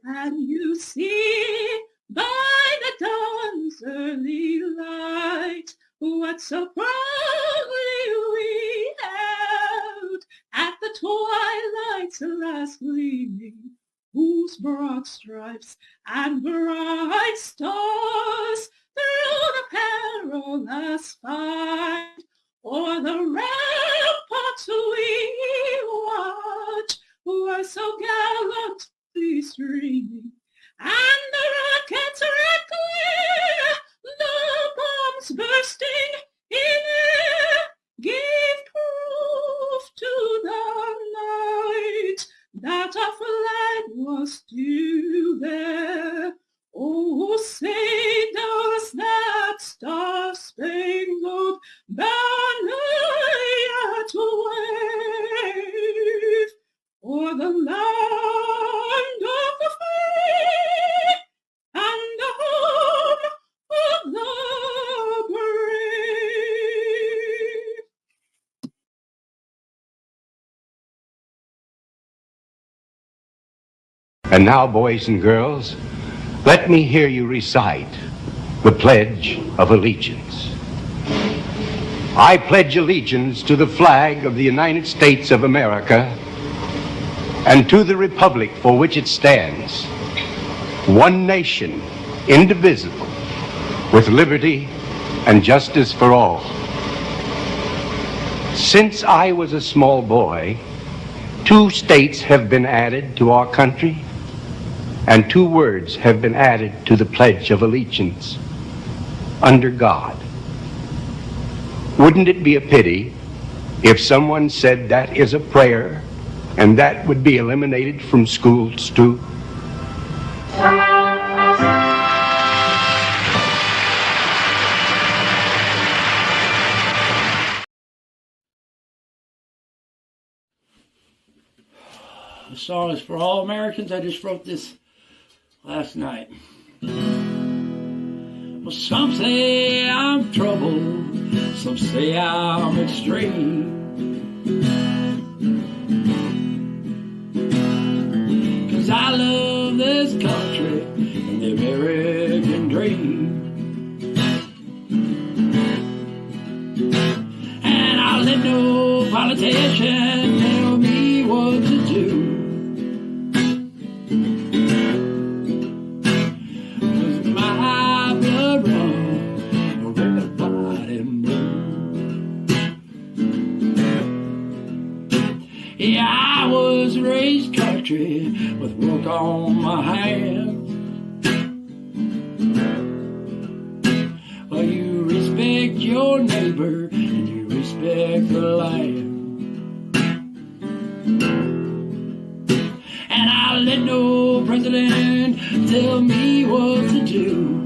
Can you see by the dawn's early light what so proudly we held at the twilight's last gleaming, whose broad stripes and bright stars through the perilous fight o'er the ramparts we watch were so gallantly streaming, and the rockets red glare, the bombs bursting in air, gave proof to the night that our flag was still there. Oh, say does that star-spangled banner yet wave o'er the land of the free and the home of the brave? And now, boys and girls, let me hear you recite the Pledge of Allegiance. I pledge allegiance to the flag of the United States of America and to the republic for which it stands, one nation, indivisible, with liberty and justice for all. Since I was a small boy, 2 states have been added to our country, and 2 words have been added to the Pledge of Allegiance: under God. Wouldn't it be a pity if someone said that is a prayer and that would be eliminated from schools too? The song is for all Americans. I just wrote this last night. Well, some say I'm troubled, some say I'm extreme. 'Cause I love this country and the American dream. And I'll let no politician tell me what to do. Yeah, I was raised country with work on my hands. Well, you respect your neighbor and you respect the land. And I'll let no president tell me what to do.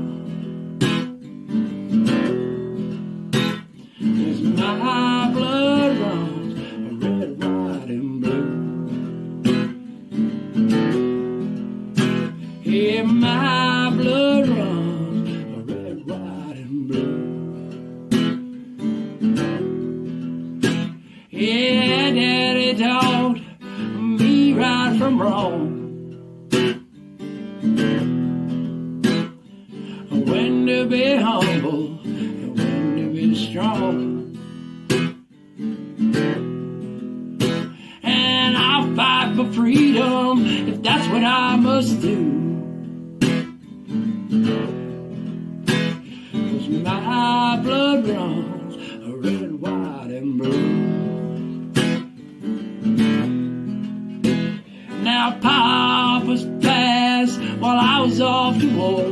'Cause my blood runs red, white, and blue. Yeah, my blood runs red, white, and blue. Yeah, Daddy taught me right from wrong. When to be humble and when to be strong. And I'll fight for freedom if that's what I must do. 'Cause my blood runs red, white, and blue. Now Papa's passed while I was off to war.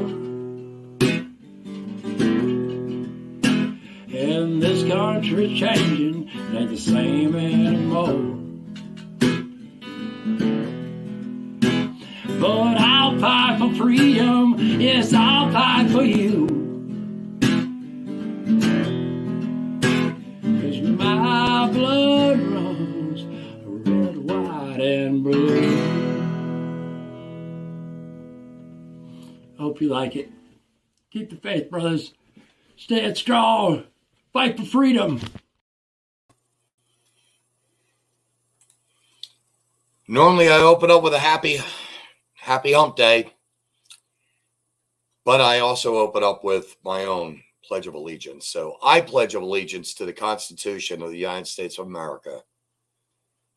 And this country's changing, it ain't the same anymore. But I'll fight for freedom, yes, I'll fight for you. 'Cause my blood runs red, white, and blue. Hope you like it. Keep the faith, brothers. Stand strong. Fight for freedom. Normally I open up with a happy happy hump day. But I also open up with my own Pledge of Allegiance. So I pledge allegiance to the Constitution of the United States of America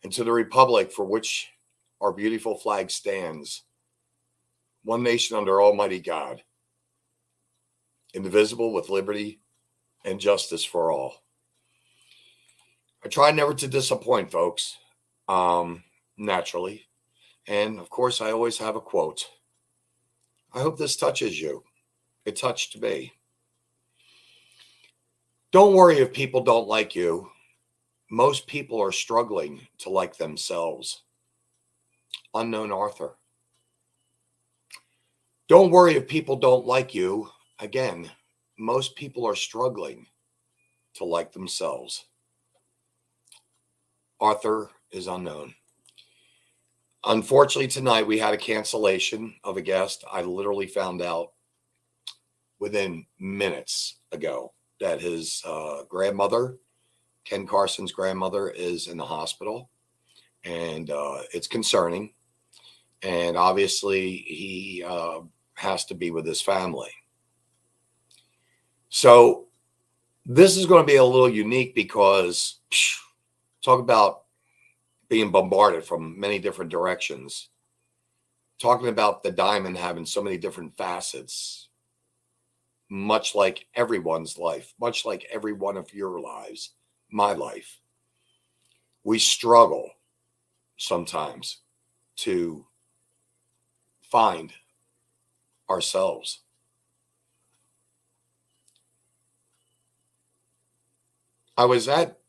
and to the republic for which our beautiful flag stands, one nation under Almighty God, indivisible, with liberty and justice for all. I try never to disappoint, folks, naturally. And of course, I always have a quote. I hope this touches you. It touched me. Don't worry if people don't like you. Most people are struggling to like themselves. Unknown author. Don't worry if people don't like you. Again, most people are struggling to like themselves. Author is unknown. Unfortunately, tonight we had a cancellation of a guest. I literally found out within minutes ago that his grandmother, Ken Carson's grandmother, is in the hospital, and it's concerning. And obviously, he has to be with his family. So this is going to be a little unique because talk about being bombarded from many different directions. Talking about the diamond having so many different facets, much like everyone's life, much like every one of your lives, my life. We struggle sometimes to find ourselves. I was at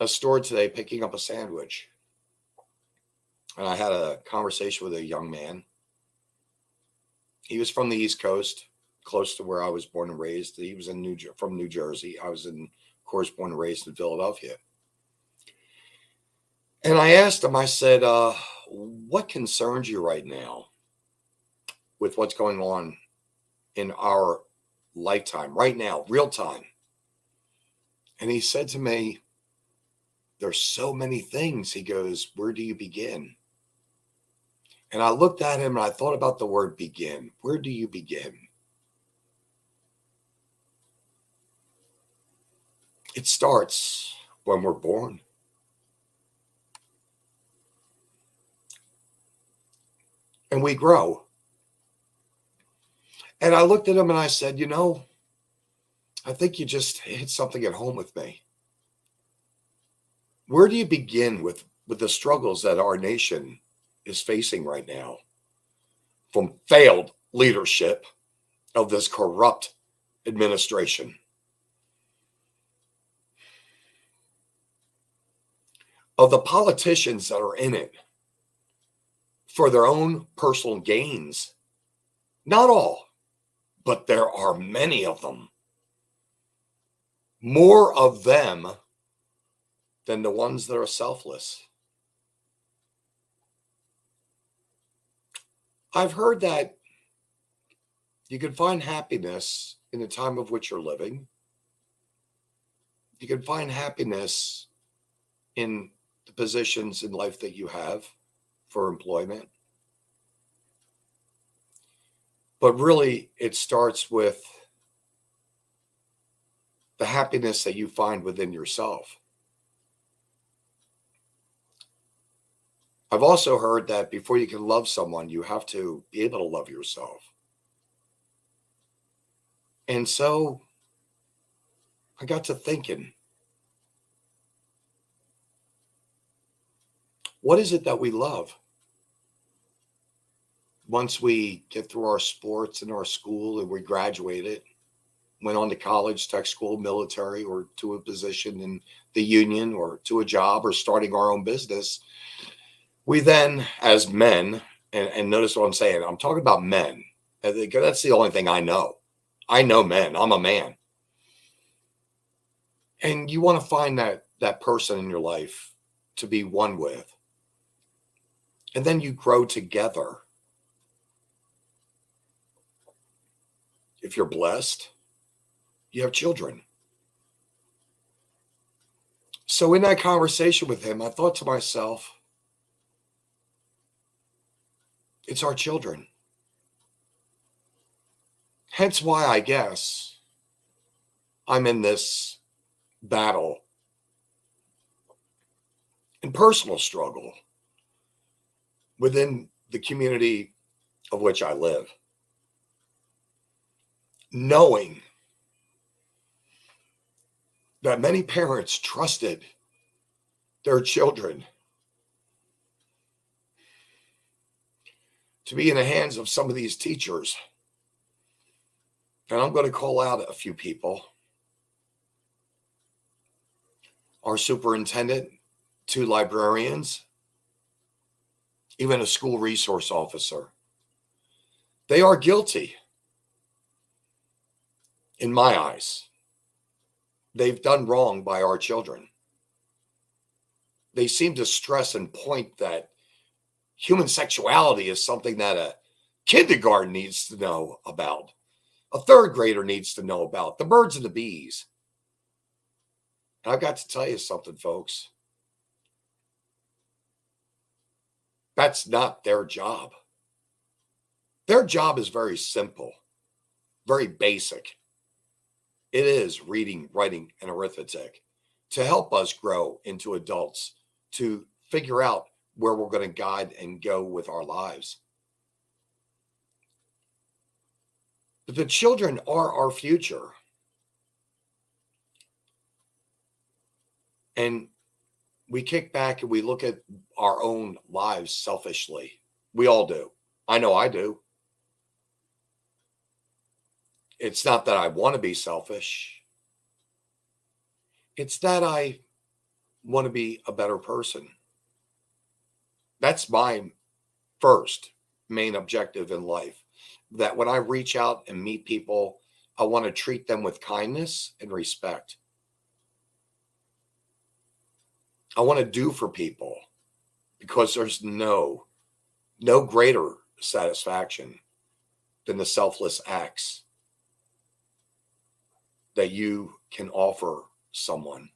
a store today picking up a sandwich, and I had a conversation with a young man. He was from the East Coast, close to where I was born and raised. He was from New Jersey. I was, of course, born and raised in Philadelphia. And I asked him, I said, what concerns you right now with what's going on in our lifetime, right now, real time? And he said to me, there's so many things. He goes, where do you begin? And I looked at him and I thought about the word begin. Where do you begin? It starts when we're born. And we grow. And I looked at him and I said, you know, I think you just hit something at home with me. Where do you begin with the struggles that our nation is facing right now? From failed leadership of this corrupt administration, of the politicians that are in it for their own personal gains. Not all, but there are many of them. More of them than the ones that are selfless. I've heard that you can find happiness in the time of which you're living. You can find happiness in the positions in life that you have for employment. But really, it starts with the happiness that you find within yourself. I've also heard that before you can love someone, you have to be able to love yourself. And so I got to thinking, what is it that we love? Once we get through our sports and our school and we graduated, went on to college, tech school, military, or to a position in the union or to a job or starting our own business, we then, as men, and notice what I'm saying, I'm talking about men. That's the only thing I know. I know men. I'm a man. And you want to find that person in your life to be one with. And then you grow together. If you're blessed, you have children. So in that conversation with him, I thought to myself, it's our children. Hence why I guess I'm in this battle and personal struggle within the community of which I live, knowing that many parents trusted their children to be in the hands of some of these teachers. And I'm going to call out a few people. Our superintendent, 2 librarians, even a school resource officer. They are guilty in my eyes. They've done wrong by our children. They seem to stress and point that human sexuality is something that a kindergarten needs to know about. A 3rd grader needs to know about. The birds and the bees. And I've got to tell you something, folks. That's not their job. Their job is very simple, very basic. It is reading, writing, and arithmetic to help us grow into adults, to figure out where we're going to guide and go with our lives. But the children are our future. And we kick back and we look at our own lives selfishly. We all do. I know I do. It's not that I want to be selfish. It's that I want to be a better person. That's my first main objective in life. That when I reach out and meet people, I want to treat them with kindness and respect. I want to do for people because there's no greater satisfaction than the selfless acts that you can offer someone.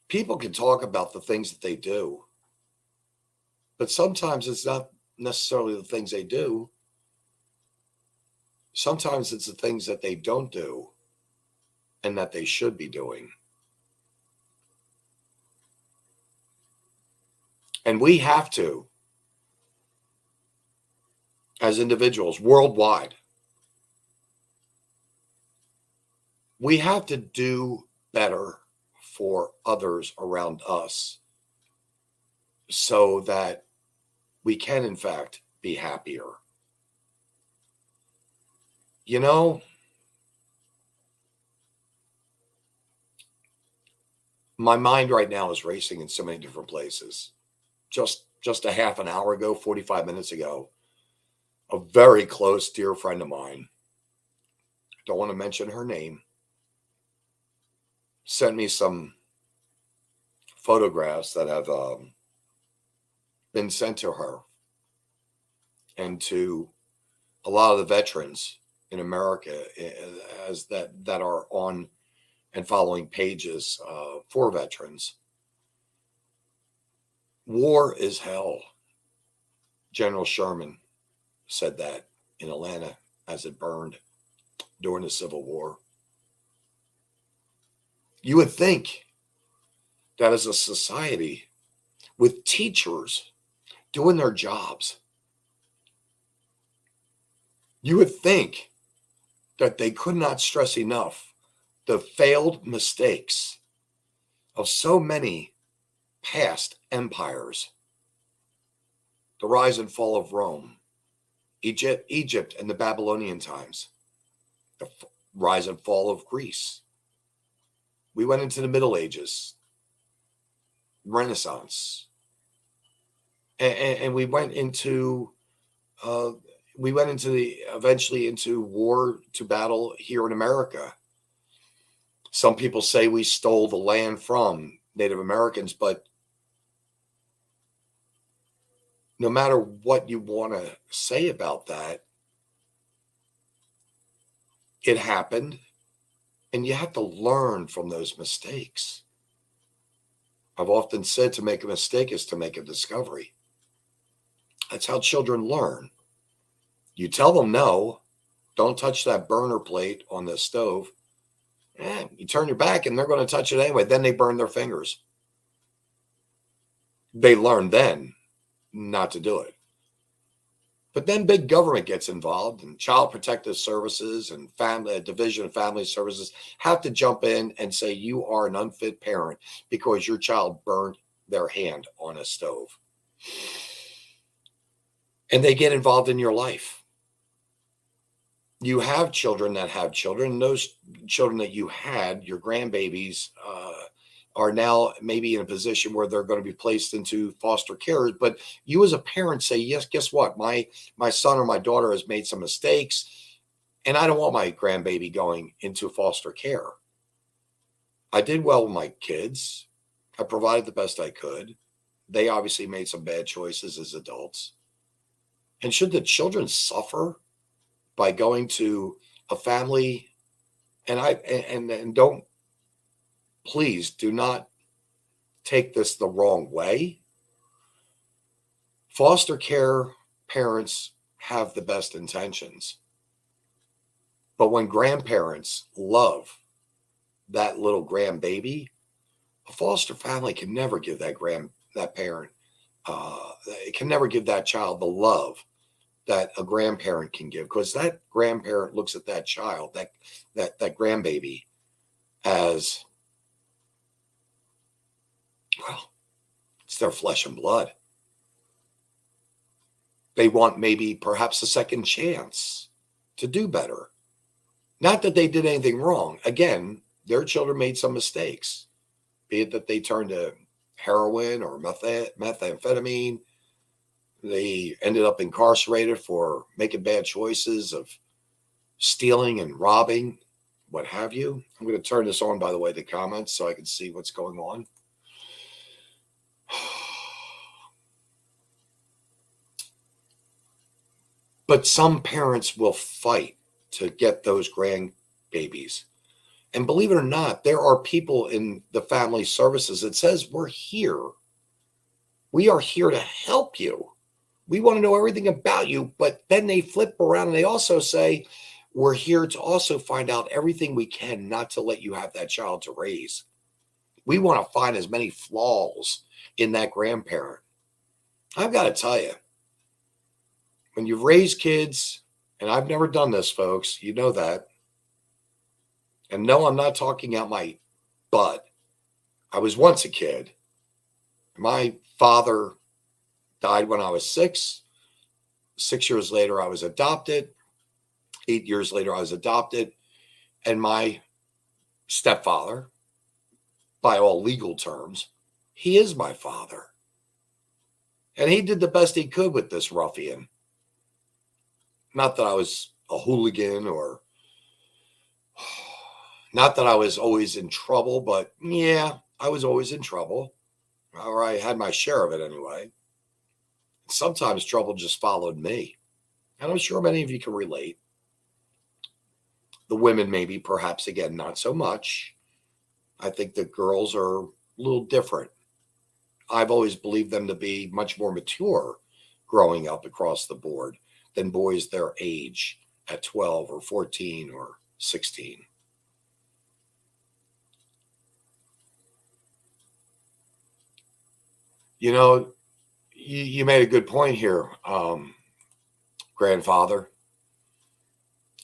People can talk about the things that they do, but sometimes it's not necessarily the things they do. Sometimes it's the things that they don't do and that they should be doing. And we have to, as individuals worldwide, we have to do better for others around us so that we can, in fact, be happier. You know, my mind right now is racing in so many different places. Just a half an hour ago, 45 minutes ago, a very close dear friend of mine, don't want to mention her name, sent me some photographs that have been sent to her and to a lot of the veterans in America as that are on and following pages for veterans. War is hell. General Sherman said that in Atlanta as it burned during the Civil War. You would think that as a society with teachers doing their jobs, you would think that they could not stress enough the failed mistakes of so many past empires, the rise and fall of Rome, Egypt and the Babylonian times, the rise and fall of Greece. We went into the Middle Ages, Renaissance, and we went into eventually into war to battle here in America. Some people say we stole the land from Native Americans, but no matter what you want to say about that, it happened, and you have to learn from those mistakes. I've often said to make a mistake is to make a discovery. That's how children learn. You tell them no, don't touch that burner plate on the stove. You turn your back and they're going to touch it anyway. Then they burn their fingers. They learn then not to do it. But then big government gets involved, and Child Protective Services and family Division of Family Services have to jump in and say you are an unfit parent because your child burned their hand on a stove. And they get involved in your life. You have children that have children. Those children that you had, your grandbabies, are now maybe in a position where they're going to be placed into foster care. But you as a parent say, yes, guess what? My son or my daughter has made some mistakes, and I don't want my grandbaby going into foster care. I did well with my kids. I provided the best I could. They obviously made some bad choices as adults. And should the children suffer by going to a family? And don't, please do not take this the wrong way. Foster care parents have the best intentions. But when grandparents love that little grandbaby, a foster family can never give that parent, it can never give that child the love that a grandparent can give, because that grandparent looks at that child, that grandbaby, as, well, it's their flesh and blood. They want maybe perhaps a second chance to do better. Not that they did anything wrong. Again, their children made some mistakes, be it that they turned to heroin or methamphetamine. They ended up incarcerated for making bad choices of stealing and robbing, what have you. I'm going to turn this on, by the way, the comments, so I can see what's going on. But some parents will fight to get those grandbabies. And believe it or not, there are people in the family services that says, we're here. We are here to help you. We want to know everything about you. But then they flip around and they also say, we're here to also find out everything we can not to let you have that child to raise. We want to find as many flaws in that grandparent. I've got to tell you, when you've raised kids, and I've never done this, folks, you know that. And no, I'm not talking out my butt. I was once a kid. My father died when I was 6. 6 years later, I was adopted. 8 years later, I was adopted. And my stepfather, by all legal terms, he is my father. And he did the best he could with this ruffian. Not that I was a hooligan, or not that I was always in trouble, but yeah, I was always in trouble, or I had my share of it anyway. Sometimes trouble just followed me. And I'm sure many of you can relate. The women, maybe, perhaps, again, not so much. I think the girls are a little different. I've always believed them to be much more mature growing up across the board than boys their age at 12 or 14 or 16. You know, you made a good point here, grandfather.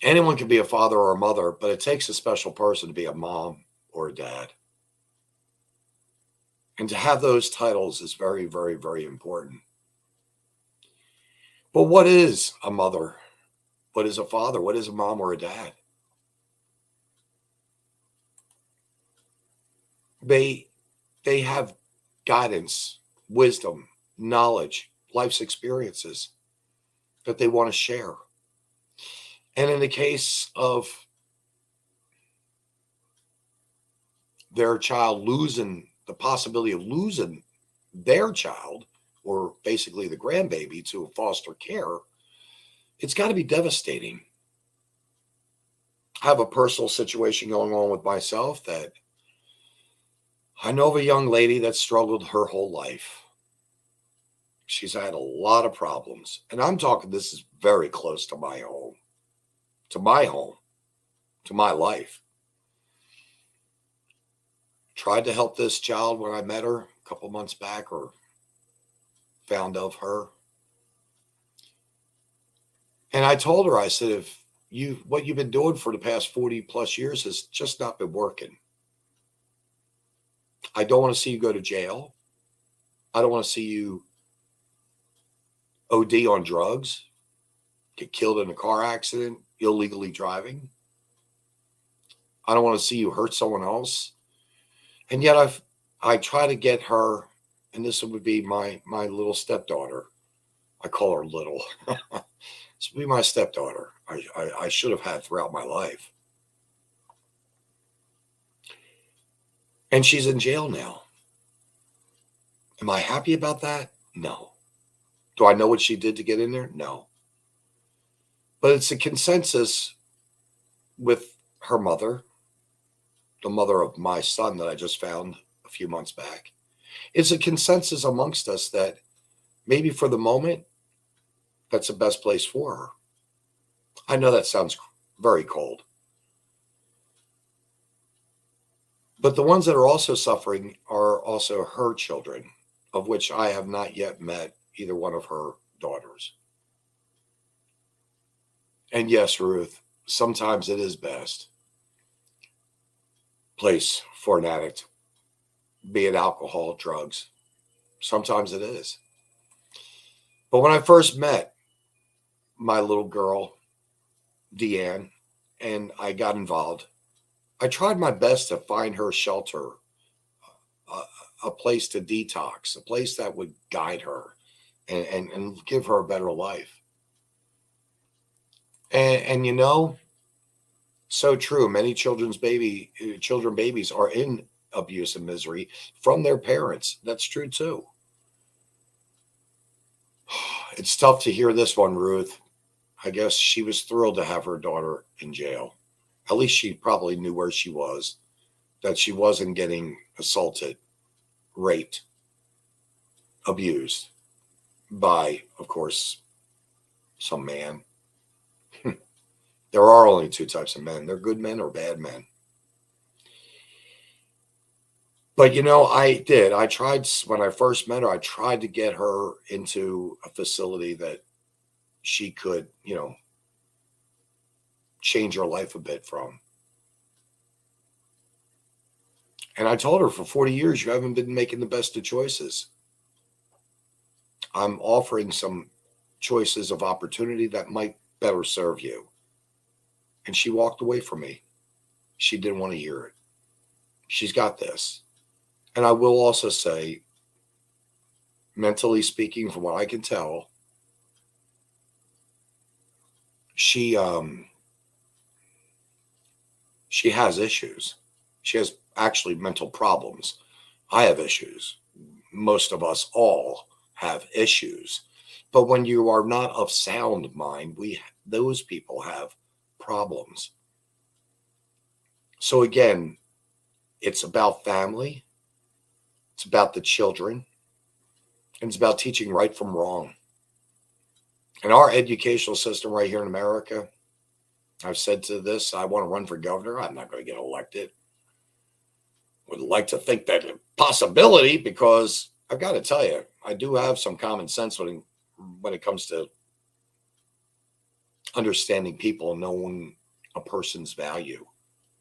Anyone can be a father or a mother, but it takes a special person to be a mom or a dad. And to have those titles is very, very, very important. But what is a mother? What is a father? What is a mom or a dad? They have guidance, wisdom, knowledge, life's experiences that they want to share. And in the case of their child losing, the possibility of losing their child, or basically the grandbaby, to foster care, it's got to be devastating. I have a personal situation going on with myself that I know of a young lady that struggled her whole life. She's had a lot of problems. And I'm talking, this is very close to my home, to my home, to my life. Tried to help this child when I met her a couple months back, or found of her. And I told her, I said, if what you've been doing for the past 40 plus years has just not been working. I don't want to see you go to jail. I don't want to see you OD on drugs, get killed in a car accident, illegally driving. I don't want to see you hurt someone else. And yet I try to get her, and this would be my little stepdaughter. I call her little. This would be my stepdaughter. I should have had throughout my life. And she's in jail now. Am I happy about that? No. Do I know what she did to get in there? No. But it's a consensus with her mother, the mother of my son that I just found a few months back. It's a consensus amongst us that maybe for the moment, that's the best place for her. I know that sounds very cold. But the ones that are also suffering are also her children, of which I have not yet met either one of her daughters. And yes, Ruth, sometimes it is best place for an addict, be it alcohol, drugs. Sometimes it is. But when I first met my little girl, Deanne, and I got involved, I tried my best to find her shelter, a place to detox, a place that would guide her and give her a better life. And you know, so true. Many children babies are in abuse and misery from their parents. That's true too. It's tough to hear this one, Ruth. I guess she was thrilled to have her daughter in jail. At least she probably knew where she was, that she wasn't getting assaulted, raped, abused by, of course, some man. There are only two types of men. They're good men or bad men. But, you know, I tried, when I first met her, I tried to get her into a facility that she could, you know, change her life a bit from. And I told her, for 40 years, you haven't been making the best of choices. I'm offering some choices of opportunity that might better serve you. And she walked away from me. She didn't want to hear it. She's got this. And I will also say, mentally speaking, from what I can tell, she has issues. She has actually mental problems. I have issues. Most of us all have issues. But when you are not of sound mind, those people have problems. So again, it's about family. It's about the children. And it's about teaching right from wrong. And our educational system right here in America, I've said to this, I want to run for governor. I'm not going to get elected. Would like to think that a possibility, because I've got to tell you, I do have some common sense when it comes to understanding people and knowing a person's value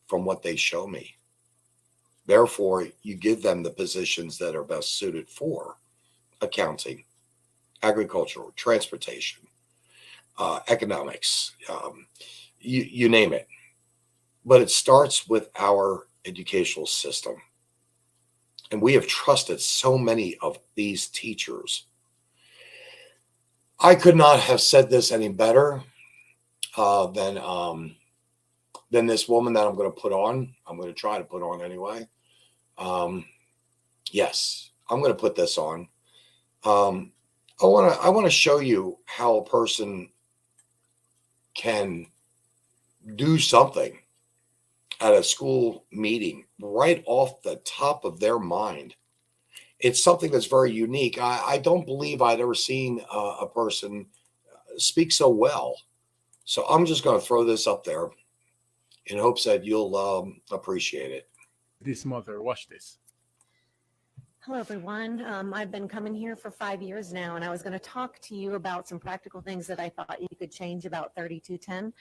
from what they show me. Therefore, you give them the positions that are best suited for accounting, agricultural, transportation, economics, you name it. But it starts with our educational system. And we have trusted so many of these teachers. I could not have said this any better than this woman that I'm going to put on. I'm going to try to put on anyway. Yes, I'm going to put this on. I want to show you how a person can do something at a school meeting right off the top of their mind. It's something that's very unique. I don't believe I'd ever seen a person speak so well. So I'm just going to throw this up there in hopes that you'll appreciate it. This mother, watch this. Hello, everyone. I've been coming here for 5 years now, and I was going to talk to you about some practical things that I thought you could change about 3210,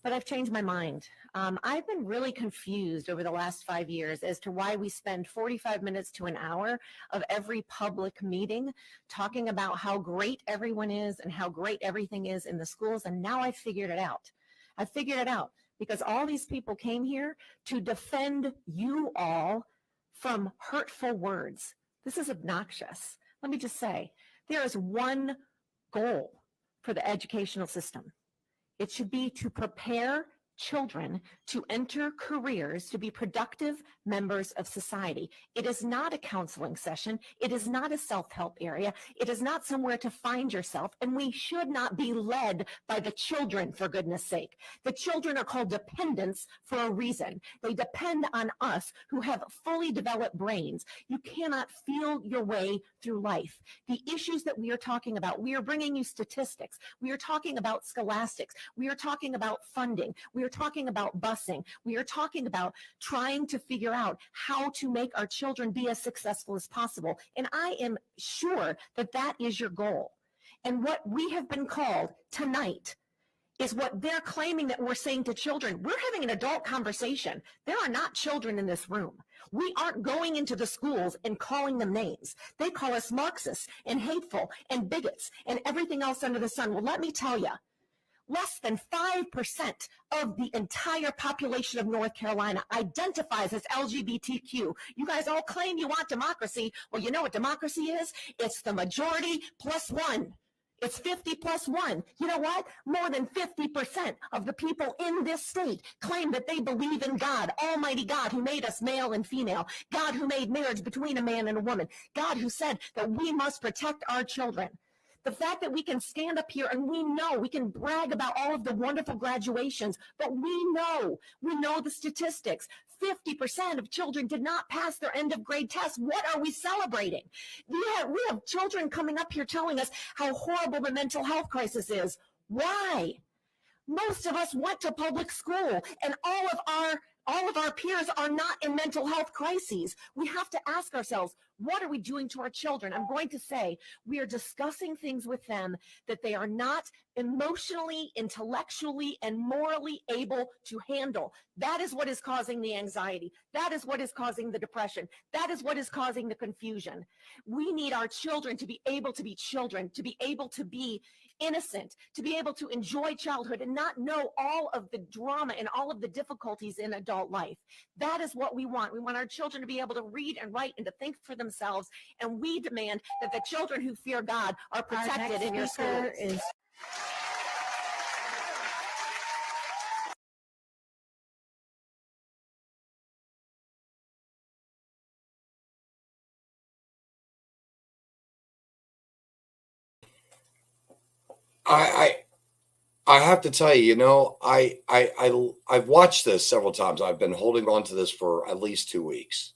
but I've changed my mind. I've been really confused over the last 5 years as to why we spend 45 minutes to an hour of every public meeting talking about how great everyone is and how great everything is in the schools, and now I've figured it out. I figured it out because all these people came here to defend you all from hurtful words. This is obnoxious. Let me just say, there is one goal for the educational system. It should be to prepare children to enter careers to be productive members of society. It is not a counseling session. It is not a self-help area. It is not somewhere to find yourself. And we should not be led by the children, for goodness sake. The children are called dependents for a reason. They depend on us who have fully developed brains. You cannot feel your way through life. The issues that we are talking about, we are bringing you statistics. We are talking about scholastics. We are talking about funding. We are talking about busing. We are talking about trying to figure out how to make our children be as successful as possible. And I am sure that that is your goal. And what we have been called tonight is what they're claiming that we're saying to children. We're having an adult conversation. There are not children in this room. We aren't going into the schools and calling them names. They call us Marxists and hateful and bigots and everything else under the sun. Well, let me tell you, less than 5% of the entire population of North Carolina identifies as LGBTQ. You guys all claim you want democracy. Well, you know what democracy is? It's the majority plus one. It's 50 plus one. You know what? More than 50% of the people in this state claim that they believe in God, Almighty God, who made us male and female, God who made marriage between a man and a woman, God who said that we must protect our children. The fact that we can stand up here and we know, we can brag about all of the wonderful graduations, but we know the statistics. 50% of children did not pass their end of grade tests. What are we celebrating? We have children coming up here telling us how horrible the mental health crisis is. Why? Most of us went to public school, and all of our peers are not in mental health crises. We have to ask ourselves, what are we doing to our children? I'm going to say we are discussing things with them that they are not emotionally, intellectually, and morally able to handle. That is what is causing the anxiety. That is what is causing the depression. That is what is causing the confusion. We need our children to be able to be children, to be able to be innocent, to be able to enjoy childhood and not know all of the drama and all of the difficulties in adult life. That is what we want. We want our children to be able to read and write and to think for themselves. And we demand that the children who fear God are protected in your schools. I have to tell you, I've watched this several times. I've been holding on to this for at least 2 weeks.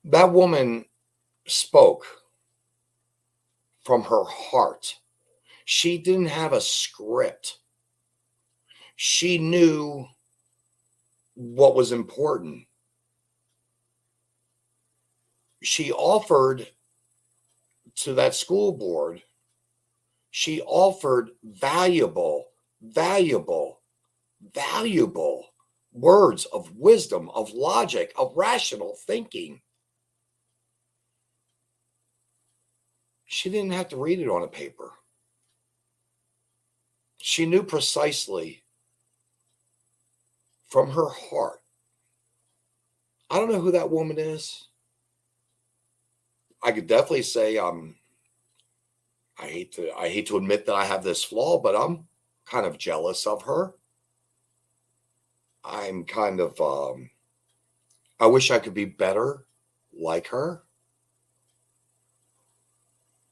That woman spoke from her heart. She didn't have a script. She knew what was important. She offered to that school board, she offered valuable words of wisdom, of logic, of rational thinking. She didn't have to read it on a paper. She knew precisely from her heart. I don't know who that woman is. I could definitely say I hate to admit that I have this flaw, but I'm kind of jealous of her. I'm kind of I wish I could be better like her.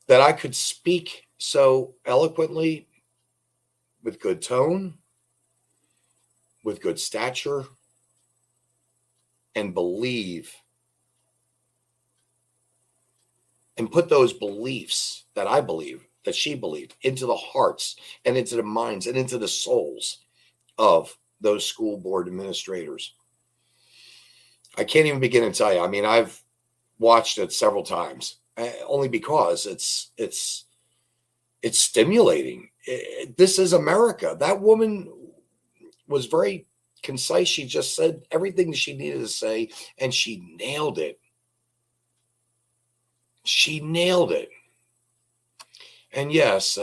That I could speak so eloquently, with good tone, with good stature, and believe and put those beliefs that I believe, that she believed, into the hearts and into the minds and into the souls of those school board administrators. I can't even begin to tell you. I mean, I've watched it several times, only because it's stimulating. This is America. That woman was very concise. She just said everything she needed to say, and she nailed it. She nailed it. And yes,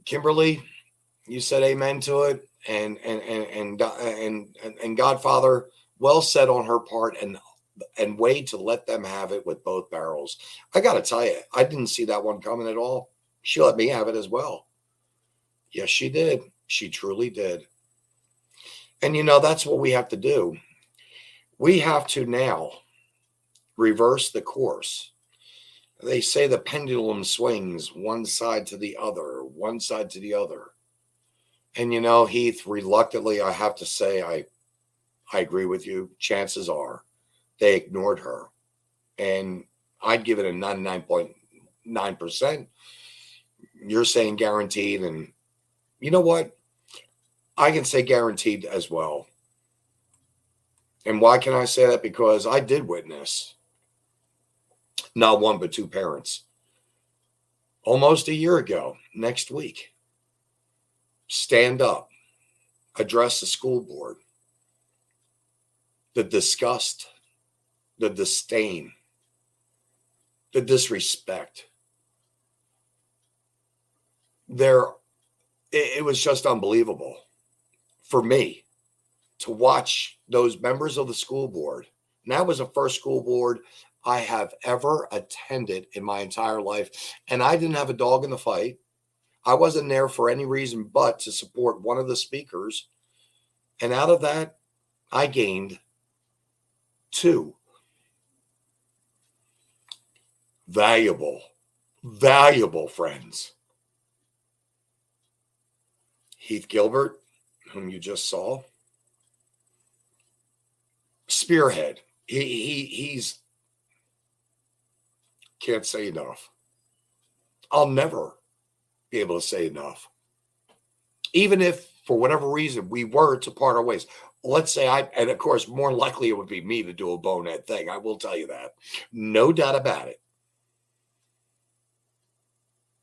Kimberly, you said amen to it, and Godfather, well said on her part, and way to let them have it with both barrels. I got to tell you, I didn't see that one coming at all. She let me have it as well. Yes, she did. She truly did. And that's what we have to do. We have to now reverse the course. They say the pendulum swings one side to the other, one side to the other. And Heath, reluctantly, I have to say, I agree with you. Chances are they ignored her. And I'd give it a 99.9%. You're saying guaranteed. And you know what? I can say guaranteed as well. And why can I say that? Because I did witness not one, but two parents almost a year ago, next week, stand up, address the school board. The disgust, the disdain, the disrespect. It was just unbelievable for me to watch those members of the school board. And that was the first school board I have ever attended in my entire life. And I didn't have a dog in the fight. I wasn't there for any reason but to support one of the speakers. And out of that, I gained two valuable friends. Heath Gilbert, whom you just saw. Spearhead. He's can't say enough. I'll never be able to say enough. Even if, for whatever reason, we were to part our ways. Let's say and of course, more likely it would be me to do a bonehead thing. I will tell you that. No doubt about it.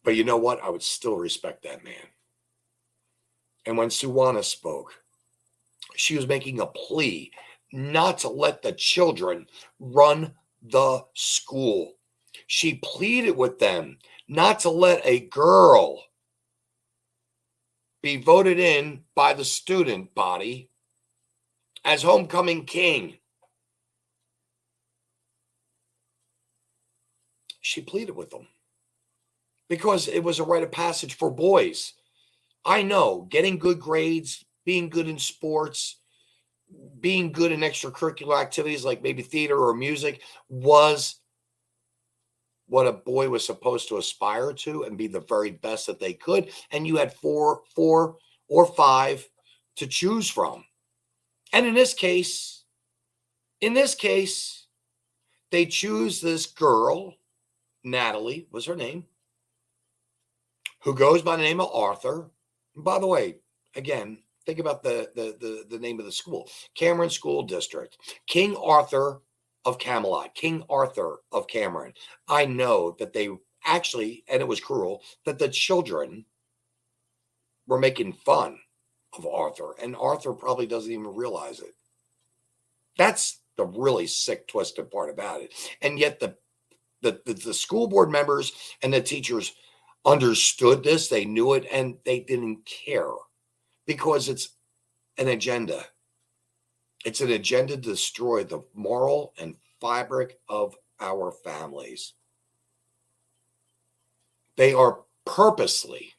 But you know what? I would still respect that man. And when Suwana spoke, she was making a plea not to let the children run the school. She pleaded with them not to let a girl be voted in by the student body as homecoming king. She pleaded with them because it was a rite of passage for boys. I know getting good grades, being good in sports, being good in extracurricular activities like maybe theater or music was what a boy was supposed to aspire to and be the very best that they could. And you had four or five to choose from. And in this case, they choose this girl, Natalie was her name, who goes by the name of Arthur. And by the way, again, think about the name of the school, Cameron School District, King Arthur of Camelot, King Arthur of Cameron. I know that they actually, and it was cruel, that the children were making fun of Arthur, and Arthur probably doesn't even realize it. That's the really sick, twisted part about it. And yet the school board members and the teachers understood this, they knew it, and they didn't care because it's an agenda. It's an agenda to destroy the moral and fabric of our families. They are purposely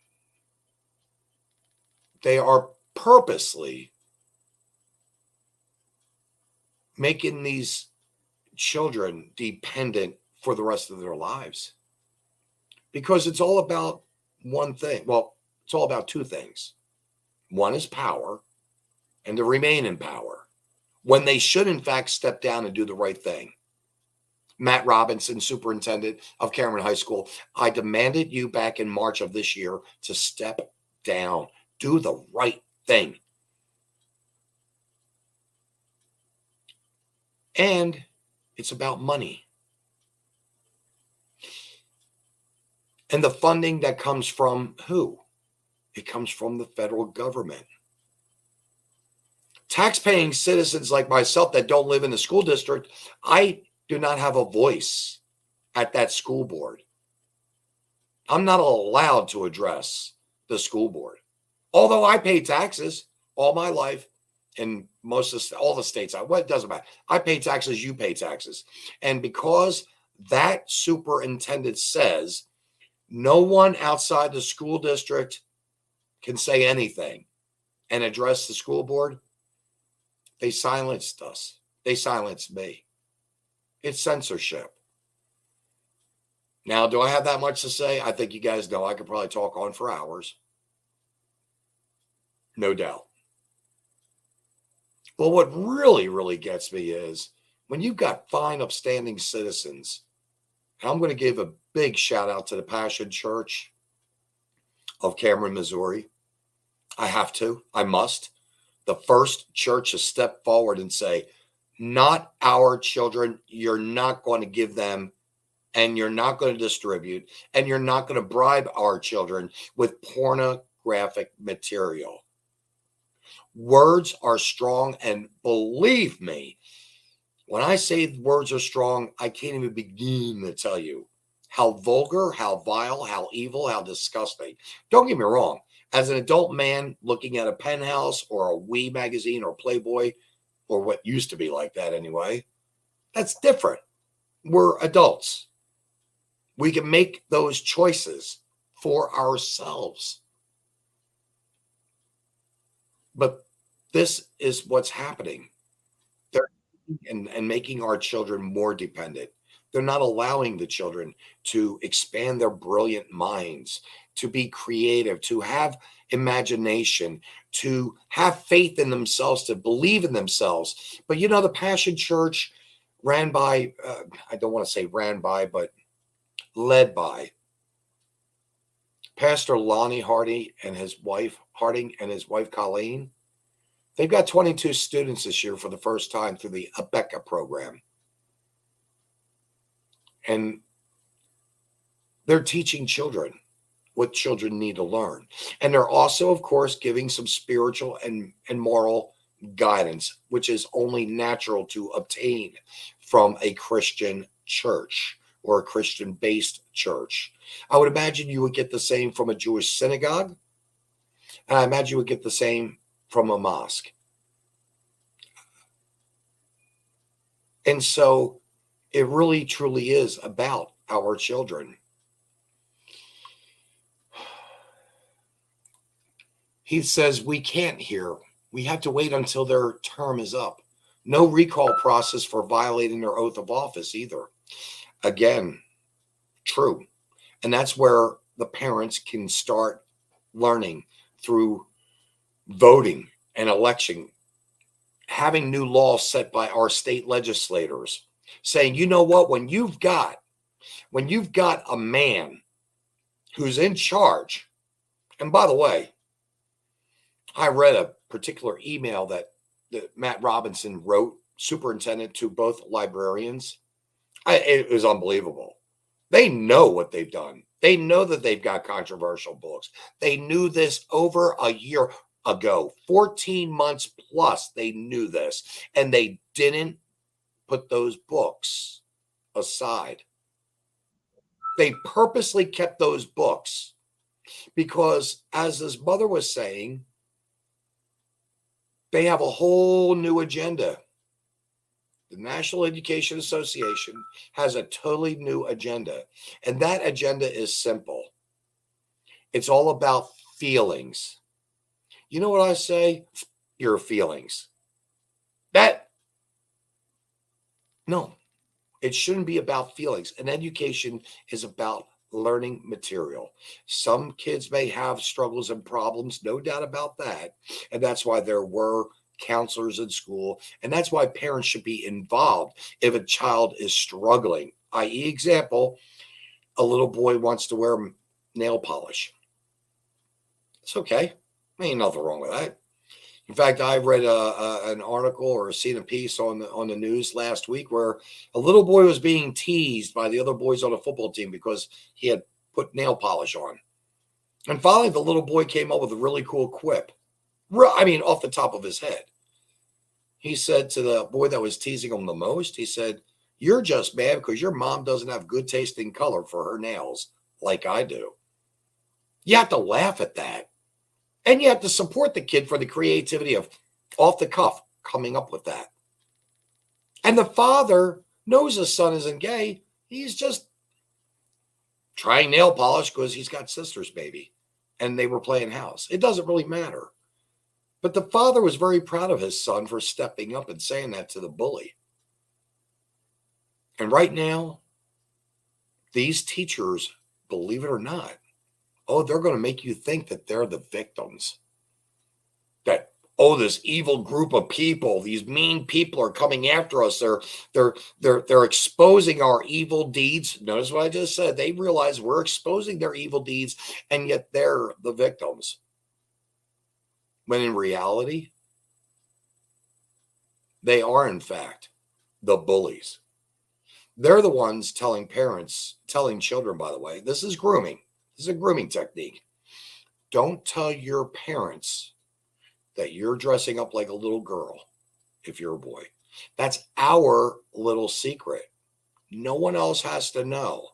making these children dependent for the rest of their lives. Because it's all about one thing. Well, it's all about two things. One is power and to remain in power when they should, in fact, step down and do the right thing. Matt Robinson, superintendent of Cameron High School, I demanded you back in March of this year to step down, do the right thing. And it's about money. And the funding that comes from who? It comes from the federal government. Tax-paying citizens like myself that don't live in the school district, I do not have a voice at that school board. I'm not allowed to address the school board. Although I pay taxes all my life in all the states, it doesn't matter. I pay taxes, you pay taxes. And because that superintendent says no one outside the school district can say anything and address the school board, they silenced us. They silenced me. It's censorship. Now, do I have that much to say? I think you guys know I could probably talk on for hours. No doubt. But what really, really gets me is when you've got fine, upstanding citizens, and I'm going to give a big shout out to the Passion Church of Cameron, Missouri. I have to. I must. The first church to step forward and say, not our children. You're not going to give them, and you're not going to distribute, and you're not going to bribe our children with pornographic material. Words are strong, and believe me, when I say words are strong, I can't even begin to tell you how vulgar, how vile, how evil, how disgusting. Don't get me wrong. As an adult man looking at a Penthouse or a WE magazine or Playboy, or what used to be like that anyway, that's different. We're adults. We can make those choices for ourselves. But this is what's happening. They're and making our children more dependent. They're not allowing the children to expand their brilliant minds, to be creative, to have imagination, to have faith in themselves, to believe in themselves. But you know, the Passion Church ran by, I don't want to say ran by, but led by Pastor Lonnie Harding and his wife Colleen. They've got 22 students this year for the first time through the ABECA program. And they're teaching children what children need to learn. And they're also, of course, giving some spiritual and moral guidance, which is only natural to obtain from a Christian church or a Christian-based church. I would imagine you would get the same from a Jewish synagogue. And I imagine you would get the same from a mosque. And so it really, truly is about our children. He says we can't hear. We have to wait until their term is up. No recall process for violating their oath of office either. Again, true. And that's where the parents can start learning through voting and election, having new laws set by our state legislators, saying, you know what, when you've got a man who's in charge, and by the way, I read a particular email that Matt Robinson wrote, superintendent, to both librarians. It was unbelievable. They know what they've done. They know that they've got controversial books. They knew this over a year ago, 14 months plus. They knew this, and they didn't put those books aside. They purposely kept those books because, as his mother was saying, they have a whole new agenda. The National Education Association has a totally new agenda, and that agenda is simple. It's all about feelings. You know what I say? Your feelings. No, it shouldn't be about feelings. And education is about learning material. Some kids may have struggles and problems, no doubt about that. And that's why there were counselors in school. And that's why parents should be involved if a child is struggling. I.e., example, a little boy wants to wear nail polish. It's okay. Ain't nothing wrong with that. In fact, I read an article or seen a piece on the news last week where a little boy was being teased by the other boys on the football team because he had put nail polish on. And finally, the little boy came up with a really cool quip. I mean, off the top of his head. He said to the boy that was teasing him the most, he said, "You're just mad because your mom doesn't have good taste in color for her nails like I do." You have to laugh at that. And you have to support the kid for the creativity of off the cuff coming up with that. And the father knows his son isn't gay. He's just trying nail polish because he's got sister's baby and they were playing house. It doesn't really matter. But the father was very proud of his son for stepping up and saying that to the bully. And right now, these teachers, believe it or not, they're going to make you think that they're the victims. That, this evil group of people, these mean people are coming after us. They're exposing our evil deeds. Notice what I just said. They realize we're exposing their evil deeds, and yet they're the victims. When in reality, they are, in fact, the bullies. They're the ones telling children, by the way, this is grooming. This is a grooming technique. Don't tell your parents that you're dressing up like a little girl if you're a boy. That's our little secret. No one else has to know.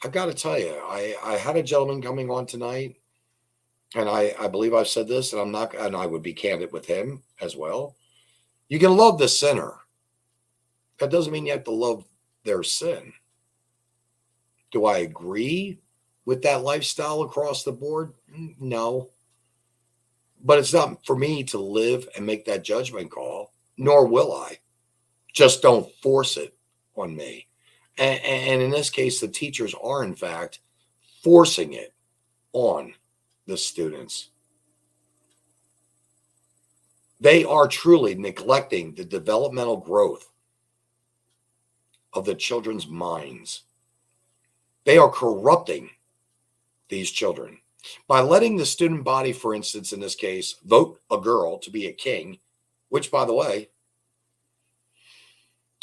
I've got to tell you, I had a gentleman coming on tonight, and I believe I've said this, and I would be candid with him as well. You can love the sinner. That doesn't mean you have to love their sin. Do I agree with that lifestyle across the board? No. But it's not for me to live and make that judgment call, nor will I. Just don't force it on me. And in this case, the teachers are, in fact, forcing it on the students. They are truly neglecting the developmental growth of the children's minds. They are corrupting these children by letting the student body, for instance, in this case, vote a girl to be a king, which, by the way,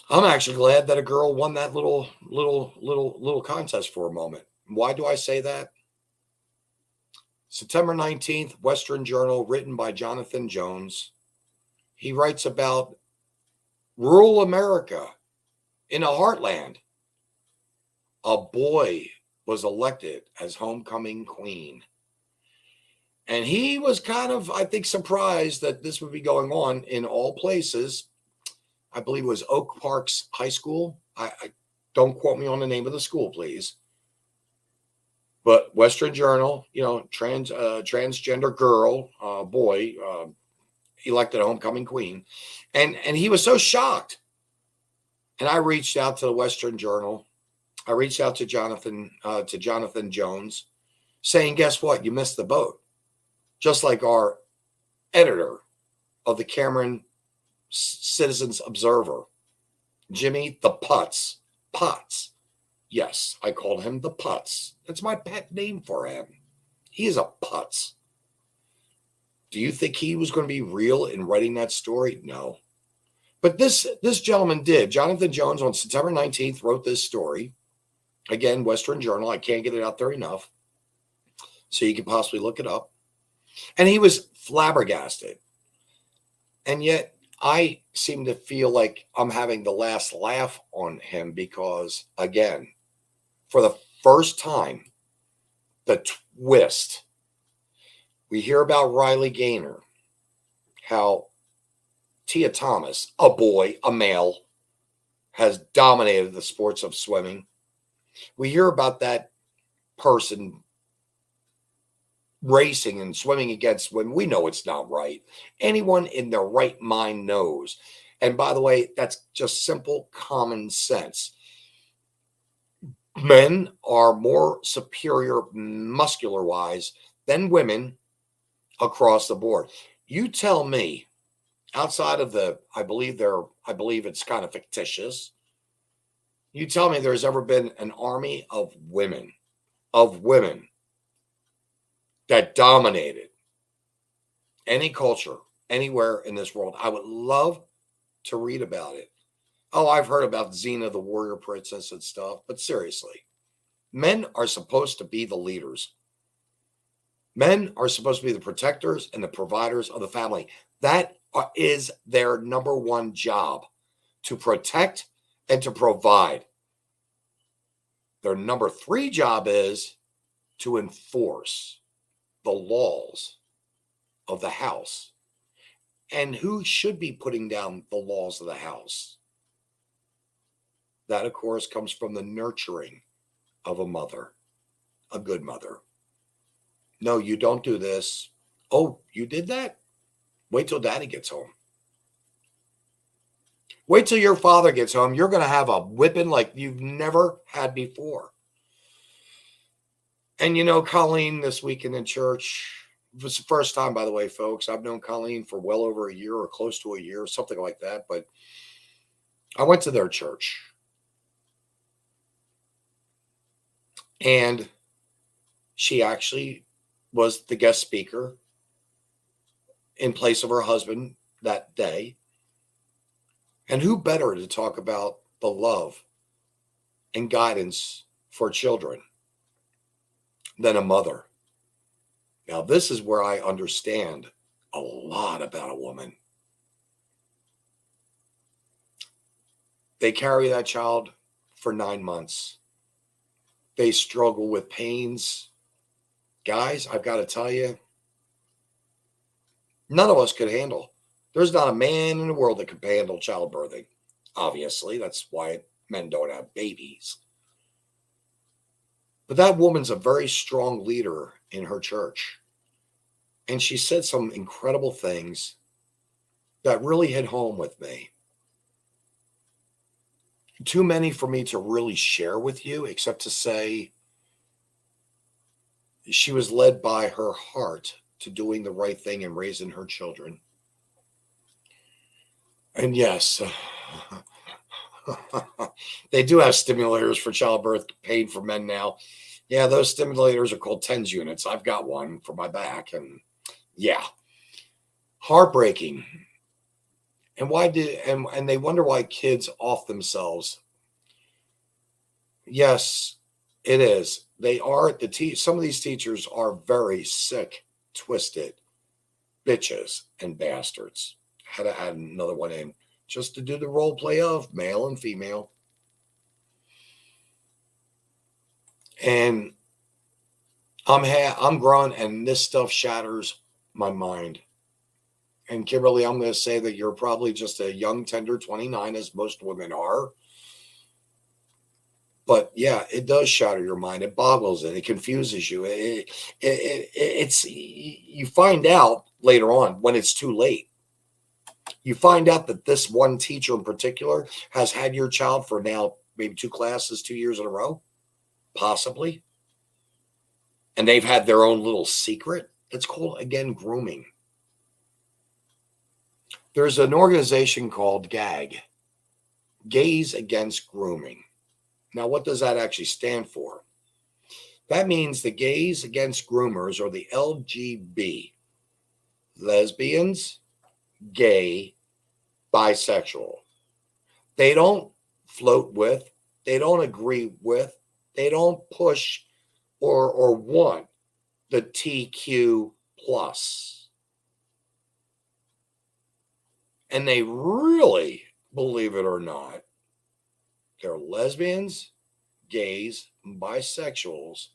I'm actually glad that a girl won that little contest for a moment. Why do I say that? September 19th, Western Journal, written by Jonathan Jones. He writes about rural America in a heartland. A boy was elected as homecoming queen. And he was kind of, I think, surprised that this would be going on in all places. I believe it was Oak Parks High School. I don't quote me on the name of the school, please. But Western Journal, transgender girl, boy, elected homecoming queen. And he was so shocked. And I reached out to the Western Journal. I reached out to Jonathan Jones, saying, guess what? You missed the boat. Just like our editor of the Cameron Citizens Observer, Jimmy the Potts. Yes, I called him the Putz. That's my pet name for him. He is a putz. Do you think he was going to be real in writing that story? No. But this gentleman did. Jonathan Jones on September 19th wrote this story. Again, Western Journal. I can't get it out there enough. So you can possibly look it up. And he was flabbergasted. And yet I seem to feel like I'm having the last laugh on him because, again, for the first time, the twist. We hear about Riley Gaynor, how Tia Thomas, a boy, a male, has dominated the sports of swimming. We hear about that person racing and swimming against women. We know it's not right. Anyone in their right mind knows. And by the way, that's just simple common sense. Men are more superior muscular-wise than women across the board. You tell me, outside of I believe it's kind of fictitious. You tell me there's ever been an army of women that dominated any culture anywhere in this world. I would love to read about it. Oh, I've heard about Xena, the warrior princess and stuff, but seriously, men are supposed to be the leaders. Men are supposed to be the protectors and the providers of the family. That is their number one job, to protect and to provide. Their number three job is to enforce the laws of the house. And who should be putting down the laws of the house? That, of course, comes from the nurturing of a mother, a good mother. No, you don't do this. Oh, you did that? Wait till daddy gets home. Wait till your father gets home. You're going to have a whipping like you've never had before. And you know, Colleen, this weekend in church, it was the first time, by the way, folks. I've known Colleen for well over a year or close to a year, something like that. But I went to their church. And she actually was the guest speaker in place of her husband that day. And who better to talk about the love and guidance for children than a mother? Now, this is where I understand a lot about a woman. They carry that child for 9 months. They struggle with pains. Guys, I've got to tell you, none of us could handle. There's not a man in the world that could handle childbirthing. Obviously, that's why men don't have babies. But that woman's a very strong leader in her church. And she said some incredible things that really hit home with me. Too many for me to really share with you, except to say she was led by her heart to doing the right thing and raising her children. And yes, they do have stimulators for childbirth paid for men now. Yeah, those stimulators are called TENS units. I've got one for my back. And yeah, heartbreaking. And and they wonder why kids off themselves. Yes, it is. They are some of these teachers are very sick, twisted bitches and bastards. Had to add another one in just to do the role play of male and female. And I'm grown, and this stuff shatters my mind. And Kimberly, I'm going to say that you're probably just a young, tender 29, as most women are. But yeah, it does shatter your mind. It boggles it. It confuses you. It's you find out later on when it's too late. You find out that this one teacher in particular has had your child for now maybe 2 classes, 2 years in a row, possibly. And they've had their own little secret. It's called, again, grooming. There's an organization called GAG, Gays Against Grooming. Now, what does that actually stand for? That means the Gays Against Groomers, or the LGB, lesbians, gay, bisexual. They don't float with, they don't agree with, they don't push or want the TQ plus. And they really, believe it or not, they're lesbians, gays, bisexuals.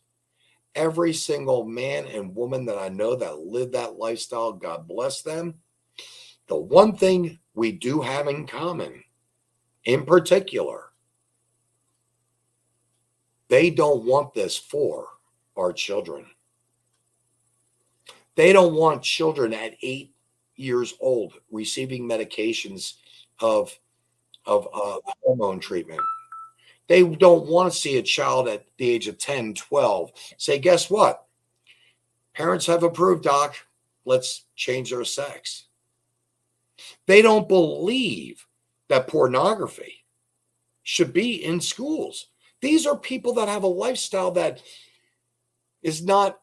Every single man and woman that I know that live that lifestyle, God bless them. The one thing we do have in common, in particular, they don't want this for our children. They don't want children at 8 years old receiving medications of hormone treatment. They don't want to see a child at the age of 10, 12 say, guess what? Parents have approved, doc. let's change their sex. They don't believe that pornography should be in schools. These are people that have a lifestyle that is not,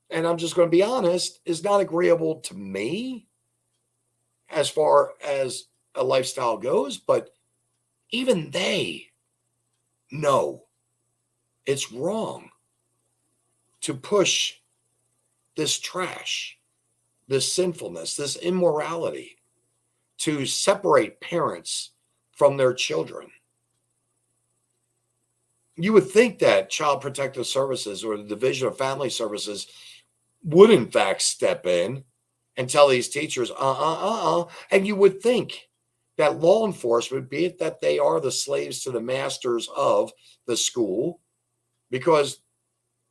and I'm just going to be honest, is not agreeable to me as far as a lifestyle goes, but even they know it's wrong to push this trash, this sinfulness, this immorality, to separate parents from their children. You would think that Child Protective Services or the Division of Family Services would in fact step in and tell these teachers, and you would think that law enforcement, be it that they are the slaves to the masters of the school, because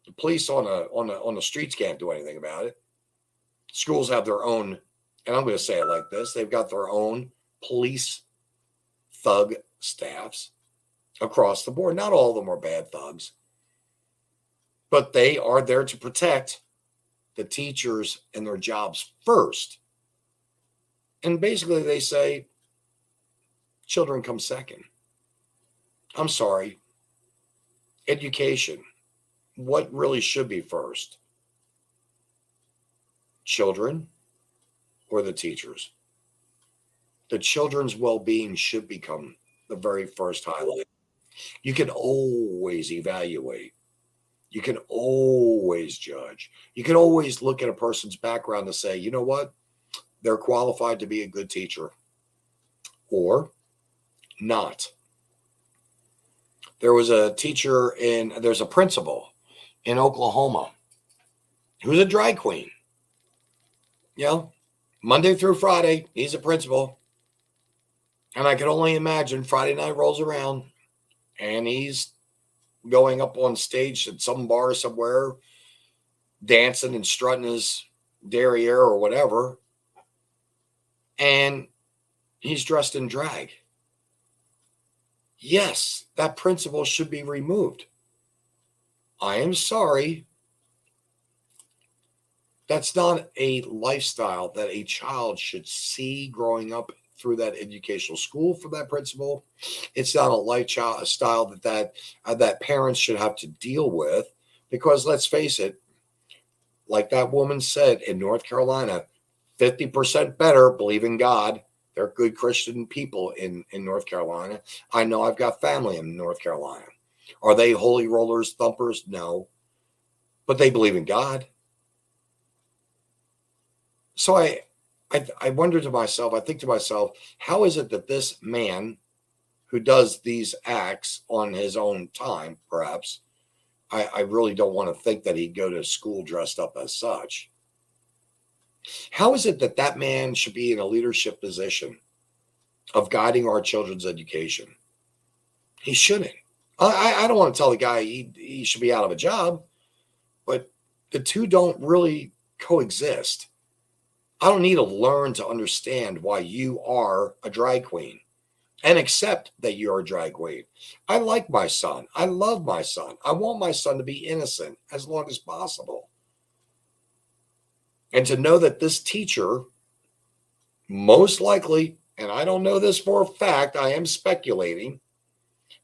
the police on the streets can't do anything about it. Schools have their own, and I'm going to say it like this, they've got their own police thug staffs across the board. Not all of them are bad thugs, but they are there to protect the teachers and their jobs first. And basically they say, children come second. I'm sorry. Education. What really should be first? Children or the teachers? The children's well-being should become the very first highlight. You can always evaluate. You can always judge. You can always look at a person's background and say, you know what? They're qualified to be a good teacher or not. There's a principal in Oklahoma who's a drag queen. You know, Monday through Friday, he's a principal. And I can only imagine Friday night rolls around and he's going up on stage at some bar somewhere, dancing and strutting his derriere or whatever. And he's dressed in drag. Yes, that principal should be removed. I am sorry. That's not a lifestyle that a child should see growing up through that educational school for that principal. It's not a lifestyle that parents should have to deal with, because let's face it, like that woman said in North Carolina, 50% better believe in God. They're good Christian people in North Carolina. I know I've got family in North Carolina. Are they holy rollers, thumpers? No. But they believe in God. So I wonder to myself, I think to myself, how is it that this man who does these acts on his own time, perhaps, I really don't want to think that he'd go to school dressed up as such. How is it that that man should be in a leadership position of guiding our children's education? He shouldn't. I don't want to tell the guy he should be out of a job, but the two don't really coexist. I don't need to learn to understand why you are a drag queen and accept that you're a drag queen. I like my son. I love my son. I want my son to be innocent as long as possible. And to know that this teacher, most likely, and I don't know this for a fact, I am speculating,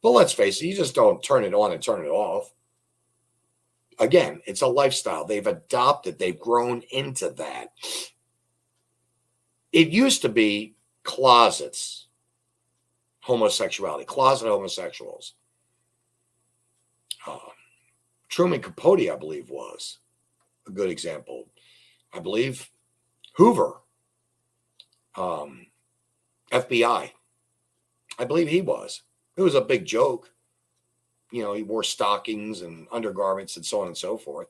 but let's face it, you just don't turn it on and turn it off. Again, it's a lifestyle. They've adopted, they've grown into that. It used to be closets, homosexuality, closet homosexuals. Truman Capote, I believe, was a good example. I believe Hoover, FBI, I believe he was. It was a big joke. You know, he wore stockings and undergarments and so on and so forth.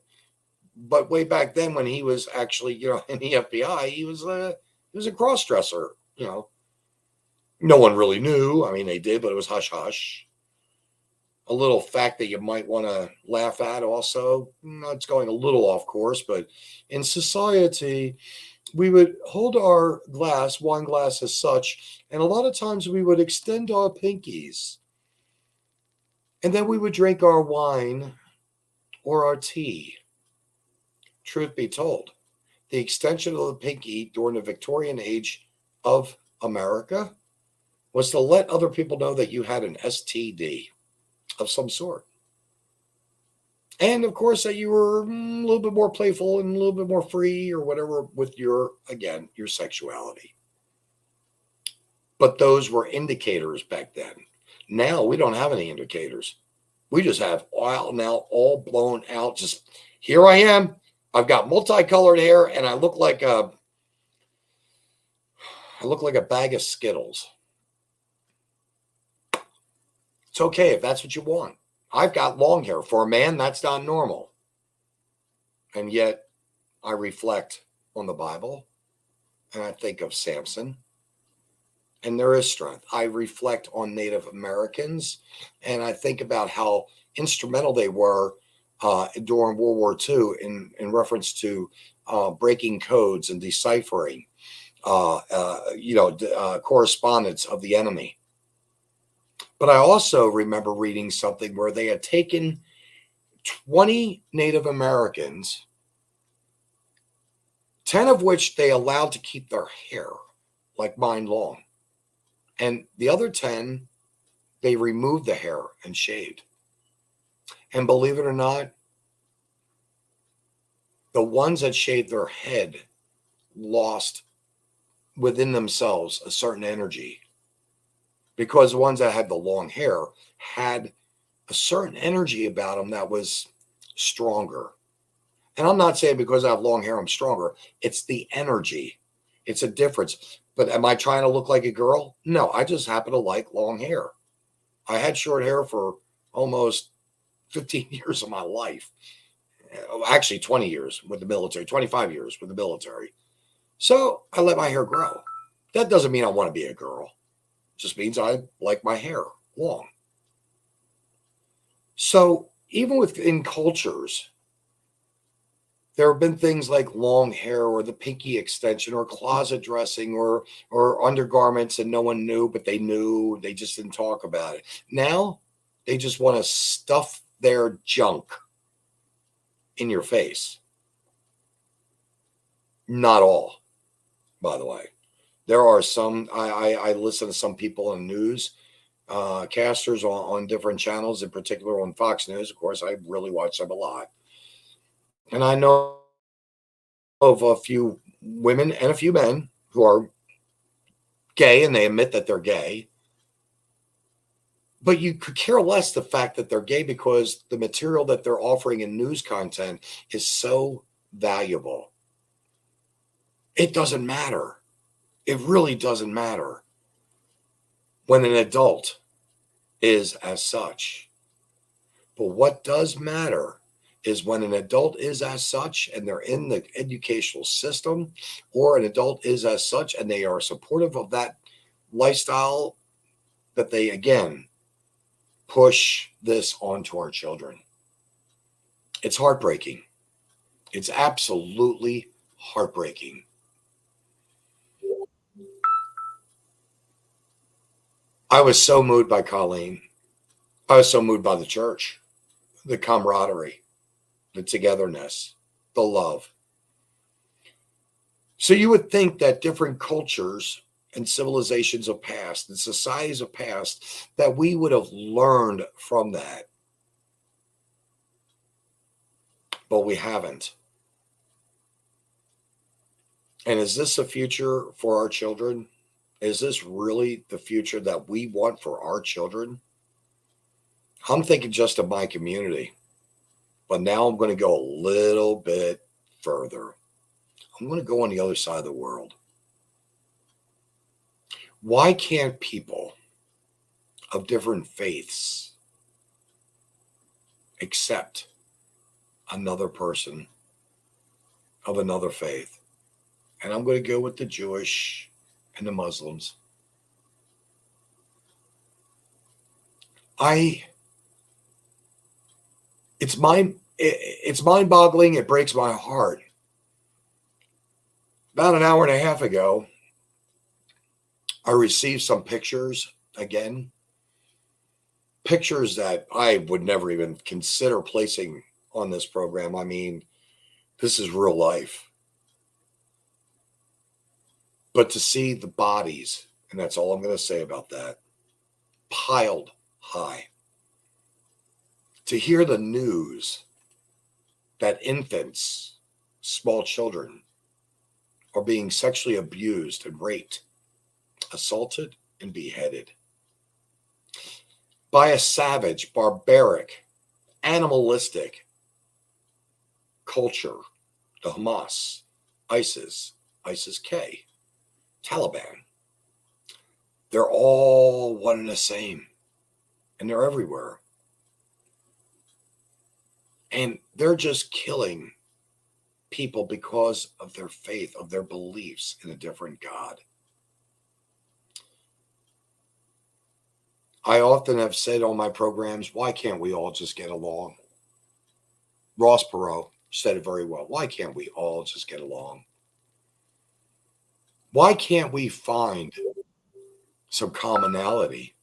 But way back then, when he was actually, you know, in the FBI, he was a cross-dresser. You know, no one really knew. I mean, they did, but it was hush hush. A little fact that you might want to laugh at also. It's going a little off course, but in society, we would hold our wine glass as such, and a lot of times we would extend our pinkies. And then we would drink our wine or our tea. Truth be told, the extension of the pinky during the Victorian age of America was to let other people know that you had an STD of some sort. And of course, that you were a little bit more playful and a little bit more free or whatever with your sexuality. But those were indicators back then. Now we don't have any indicators. We just have all blown out. Just here I am. I've got multicolored hair and I look like a bag of Skittles. It's okay if that's what you want. I've got long hair. For a man, that's not normal. And yet I reflect on the Bible and I think of Samson. And there is strength. I reflect on Native Americans and I think about how instrumental they were during World War II in reference to breaking codes and deciphering, correspondence of the enemy. But I also remember reading something where they had taken 20 Native Americans, 10 of which they allowed to keep their hair like mine long. And the other 10, they removed the hair and shaved. And believe it or not, the ones that shaved their head lost within themselves a certain energy, because the ones that had the long hair had a certain energy about them that was stronger. And I'm not saying because I have long hair, I'm stronger. It's the energy. It's a difference. But am I trying to look like a girl? No, I just happen to like long hair. I had short hair for almost 15 years of my life. Actually, 20 years with the military, 25 years with the military. So I let my hair grow. That doesn't mean I want to be a girl. It just means I like my hair long. So even within cultures, there have been things like long hair or the pinky extension or closet dressing or undergarments and no one knew, but they knew. They just didn't talk about it. Now they just want to stuff their junk in your face. Not all, by the way. There are some, I listen to some people on news, casters on different channels, in particular on Fox News. Of course, I really watch them a lot. And I know of a few women and a few men who are gay and they admit that they're gay. But you could care less the fact that they're gay because the material that they're offering in news content is so valuable. It doesn't matter. It really doesn't matter when an adult is as such. But what does matter is when an adult is as such and they're in the educational system, or an adult is as such and they are supportive of that lifestyle, that they, again, push this onto our children. It's heartbreaking. It's absolutely heartbreaking. I was so moved by Colleen. I was so moved by the church, the camaraderie, the togetherness, the love. So you would think that different cultures and civilizations of past and societies of past, that we would have learned from that. But we haven't. And is this the future for our children? Is this really the future that we want for our children? I'm thinking just of my community, but now I'm going to go a little bit further. I'm going to go on the other side of the world. Why can't people of different faiths accept another person of another faith? And I'm going to go with the Jewish and the Muslims. It's mind-boggling. It breaks my heart. About an hour and a half ago, I received some pictures again. Pictures that I would never even consider placing on this program. I mean, this is real life. But to see the bodies, and that's all I'm going to say about that, piled high. To hear the news that infants, small children, are being sexually abused and raped, assaulted, and beheaded by a savage, barbaric, animalistic culture, the Hamas, ISIS, ISIS-K, Taliban. They're all one and the same, and they're everywhere. And they're just killing people because of their faith, of their beliefs in a different God. I often have said on my programs, why can't we all just get along? Ross Perot said it very well. Why can't we all just get along? Why can't we find some commonality?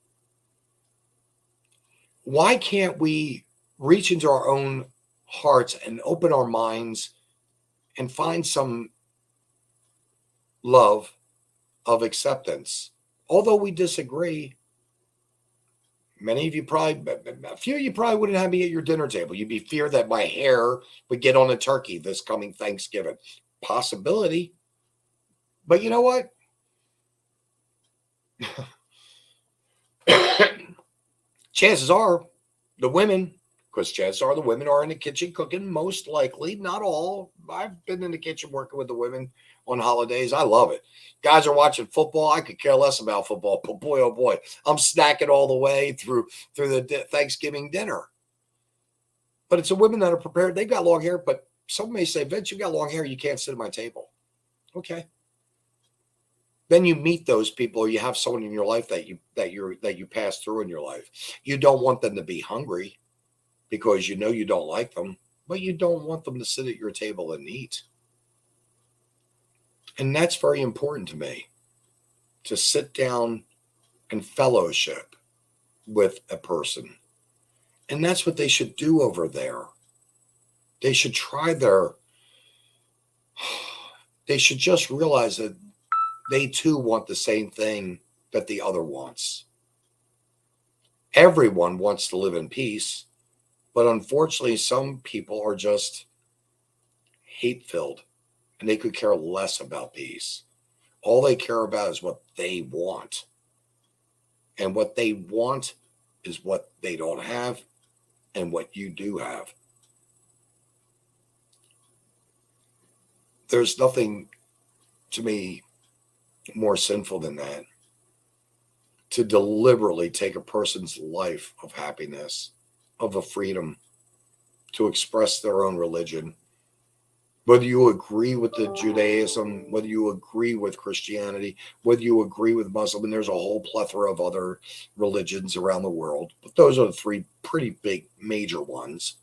Why can't we reach into our own hearts and open our minds and find some love of acceptance? Although we disagree, many of you probably, a few of you probably wouldn't have me at your dinner table. You'd be fear that my hair would get on a turkey this coming Thanksgiving. Possibility. But you know what? Chances are the women, because chances are the women are in the kitchen cooking, most likely, not all. I've been in the kitchen working with the women on holidays. I love it. Guys are watching football. I could care less about football, but boy, oh boy, I'm snacking all the way through the Thanksgiving dinner. But it's the women that are prepared. They've got long hair, but some may say, Vince, you've got long hair. You can't sit at my table. Okay. Then you meet those people, or you have someone in your life that you pass through in your life. You don't want them to be hungry because you know you don't like them, but you don't want them to sit at your table and eat. And that's very important to me, to sit down and fellowship with a person. And that's what they should do over there. They should they should just realize that they too want the same thing that the other wants. Everyone wants to live in peace, but unfortunately, some people are just hate-filled, and they could care less about peace. All they care about is what they want. And what they want is what they don't have and what you do have. There's nothing, to me, more sinful than that. To deliberately take a person's life of happiness, of a freedom, to express their own religion. Whether you agree with the Judaism, whether you agree with Christianity, whether you agree with Muslim, and there's a whole plethora of other religions around the world, but those are the three pretty big major ones.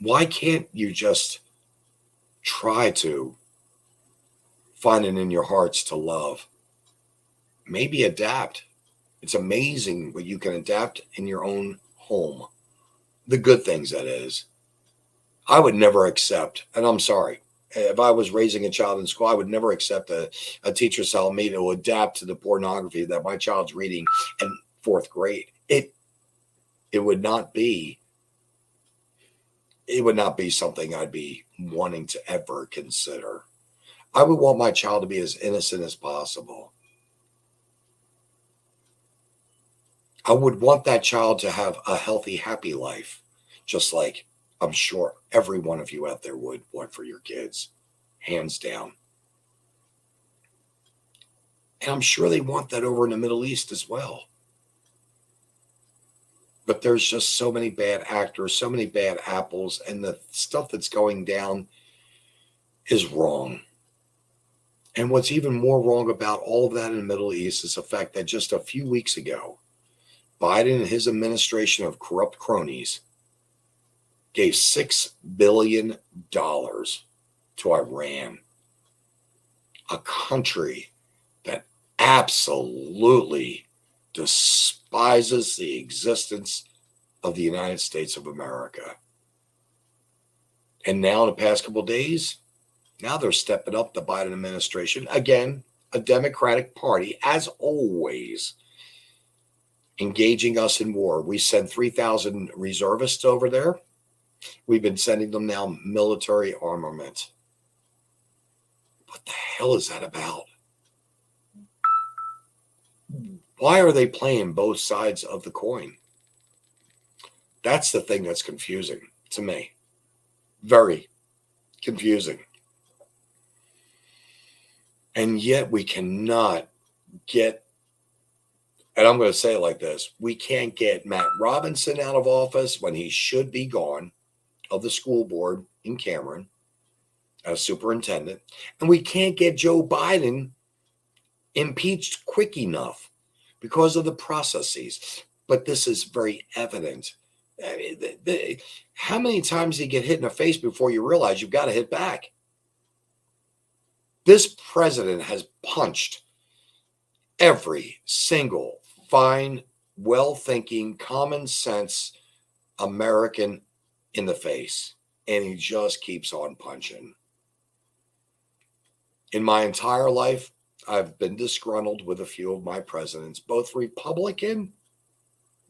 Why can't you just try to find it in your hearts to love? Maybe adapt. It's amazing what you can adapt in your own home. The good things, that is. I would never accept, and I'm sorry, if I was raising a child in school, I would never accept a teacher telling me to adapt to the pornography that my child's reading in fourth grade. It would not be something I'd be wanting to ever consider. I would want my child to be as innocent as possible. I would want that child to have a healthy, happy life, just like I'm sure every one of you out there would want for your kids, hands down. And I'm sure they want that over in the Middle East as well. But there's just so many bad actors, so many bad apples, and the stuff that's going down is wrong. And what's even more wrong about all of that in the Middle East is the fact that just a few weeks ago, Biden and his administration of corrupt cronies gave $6 billion to Iran, a country that absolutely despises the existence of the United States of America. And now in the past couple of days, Now they're stepping up the Biden administration. Again, a Democratic Party, as always, engaging us in war. We sent 3,000 reservists over there. We've been sending them now military armament. What the hell is that about? Why are they playing both sides of the coin? That's the thing that's confusing to me. Very confusing. And yet we cannot get, and I'm going to say it like this, we can't get Matt Robinson out of office when he should be gone of the school board in Cameron as superintendent. And we can't get Joe Biden impeached quick enough because of the processes. But this is very evident. I mean, how many times do you get hit in the face before you realize you've got to hit back? This president has punched every single fine, well-thinking, common sense American in the face, and he just keeps on punching. In my entire life, I've been disgruntled with a few of my presidents, both Republican,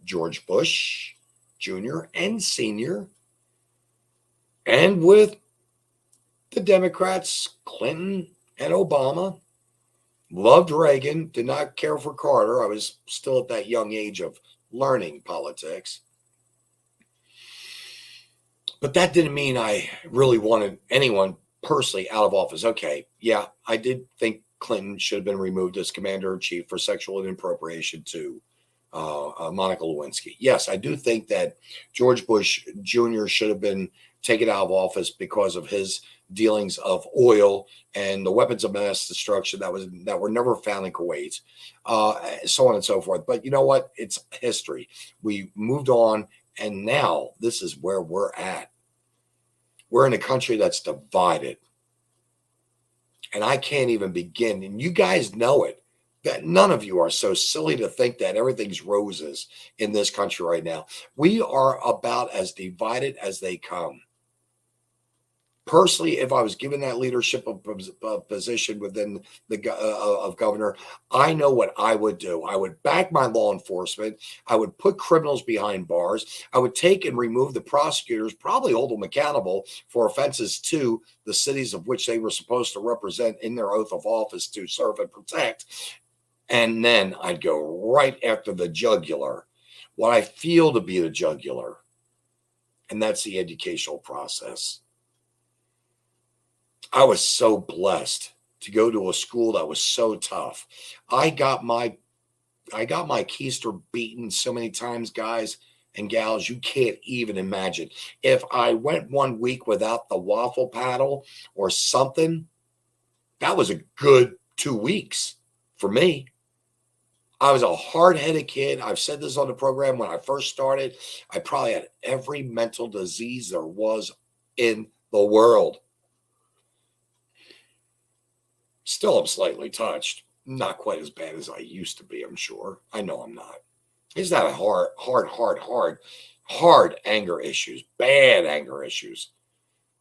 George Bush Jr. and Sr., and with the Democrats, Clinton and Obama. Loved Reagan, did not care for Carter. I was still at that young age of learning politics. But that didn't mean I really wanted anyone personally out of office. Okay, yeah, I did think Clinton should have been removed as commander-in-chief for sexual inappropriation to Monica Lewinsky. Yes, I do think that George Bush Jr. should have been taken out of office because of his dealings of oil and the weapons of mass destruction that were never found in Kuwait, so on and so forth. But you know what? It's history. We moved on, and now this is where we're at. We're in a country that's divided, and I can't even begin. And you guys know it. That none of you are so silly to think that everything's roses in this country right now. We are about as divided as they come. Personally, if I was given that leadership position within the of governor, I know what I would do. I would back my law enforcement. I would put criminals behind bars. I would take and remove the prosecutors, probably hold them accountable for offenses to the cities of which they were supposed to represent in their oath of office to serve and protect. And then I'd go right after the jugular, what I feel to be the jugular. And that's the educational process. I was so blessed to go to a school that was so tough. I got my keister beaten so many times, guys and gals, you can't even imagine. If I went 1 week without the waffle paddle or something, that was a good 2 weeks for me. I was a hard-headed kid. I've said this on the program when I first started. I probably had every mental disease there was in the world. Still, I'm slightly touched. Not quite as bad as I used to be, I'm sure. I know I'm not. It's not a hard anger issues, bad anger issues.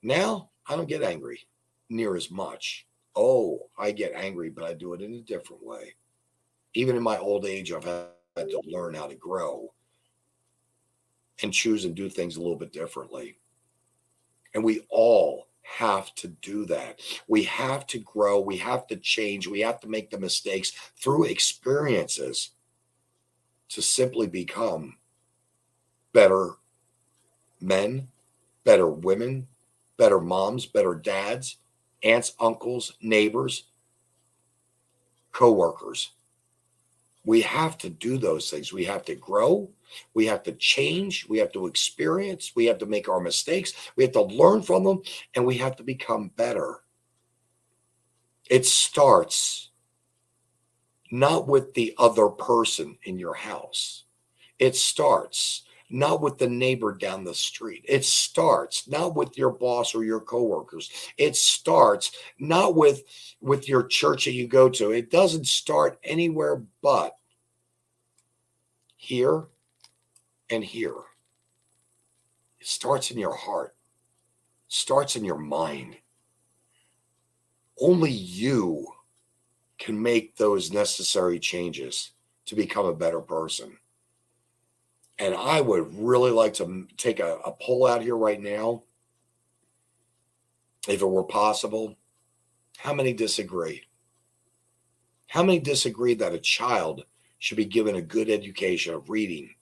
Now, I don't get angry near as much. Oh, I get angry, but I do it in a different way. Even in my old age, I've had to learn how to grow and choose and do things a little bit differently. And we all have to do that. We have to grow. We have to change. We have to make the mistakes through experiences to simply become better men, better women, better moms, better dads, aunts, uncles, neighbors, co-workers. We have to do those things. We have to grow. We have to change. We have to experience. We have to make our mistakes. We have to learn from them, and we have to become better. It starts not with the other person in your house. It starts not with the neighbor down the street. It starts not with your boss or your coworkers. It starts not with your church that you go to. It doesn't start anywhere but here and here. It starts in your heart. It starts in your mind. Only you can make those necessary changes to become a better person. And I would really like to take a poll out here right now, if it were possible. How many disagree? How many disagree that a child should be given a good education of reading,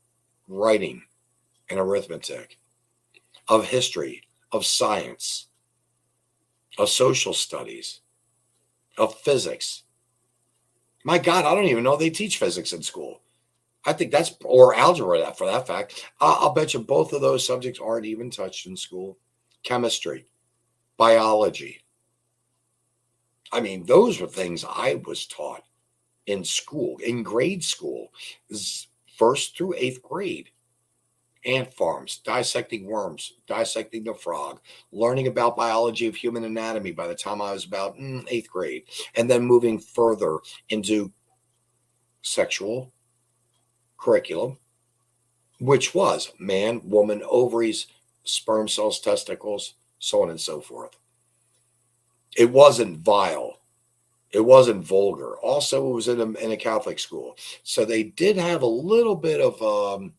writing, and arithmetic, of history, of science, of social studies, of physics? My God, I don't even know they teach physics in school. I think that's, or algebra for that fact. I'll bet you both of those subjects aren't even touched in school. Chemistry, biology. I mean, those were things I was taught in school, in grade school, first through eighth grade. Ant farms, dissecting worms, dissecting the frog, learning about biology of human anatomy by the time I was about eighth grade, and then moving further into sexual curriculum, which was man, woman, ovaries, sperm cells, testicles, so on and so forth. It wasn't vile. It wasn't vulgar. Also, it was in a Catholic school. So they did have a little bit of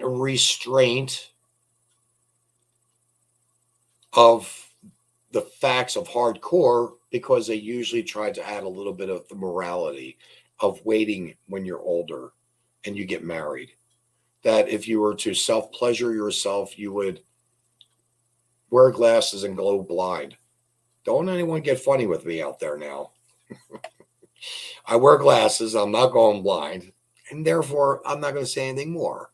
restraint of the facts of hardcore, because they usually tried to add a little bit of the morality of waiting when you're older and you get married. That if you were to self-pleasure yourself, you would wear glasses and go blind. Don't anyone get funny with me out there now. I wear glasses. I'm not going blind. And therefore, I'm not going to say anything more.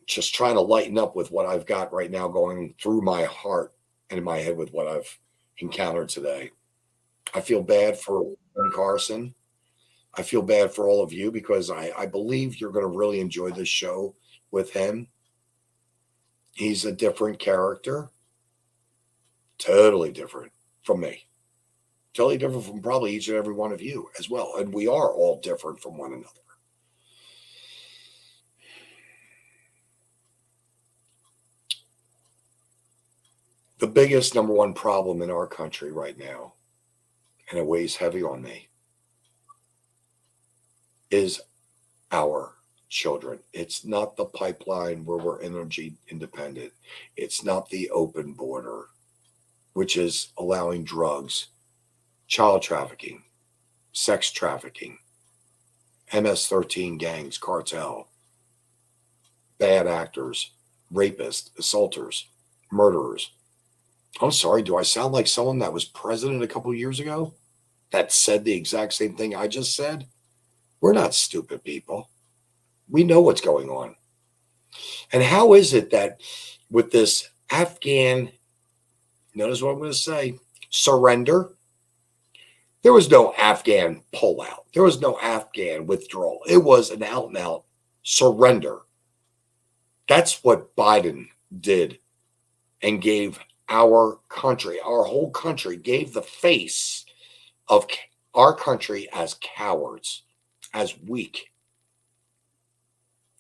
Just trying to lighten up with what I've got right now going through my heart and in my head with what I've encountered today. I feel bad for Carson. I feel bad for all of you, because I believe you're going to really enjoy this show with him. He's a different character. Totally different from me. Totally different from probably each and every one of you as well. And we are all different from one another. The biggest number one problem in our country right now, and it weighs heavy on me, is our children. It's not the pipeline where we're energy independent. It's not the open border, which is allowing drugs, child trafficking, sex trafficking, MS-13 gangs, cartel, bad actors, rapists, assaulters, murderers. I'm sorry, do I sound like someone that was president a couple of years ago that said the exact same thing I just said? We're not stupid people. We know what's going on. And how is it that with this Afghan, notice what I'm going to say, surrender, there was no Afghan pullout. There was no Afghan withdrawal. It was an out and out surrender. That's what Biden did and gave our country, our whole country, gave the face of our country as cowards, as weak.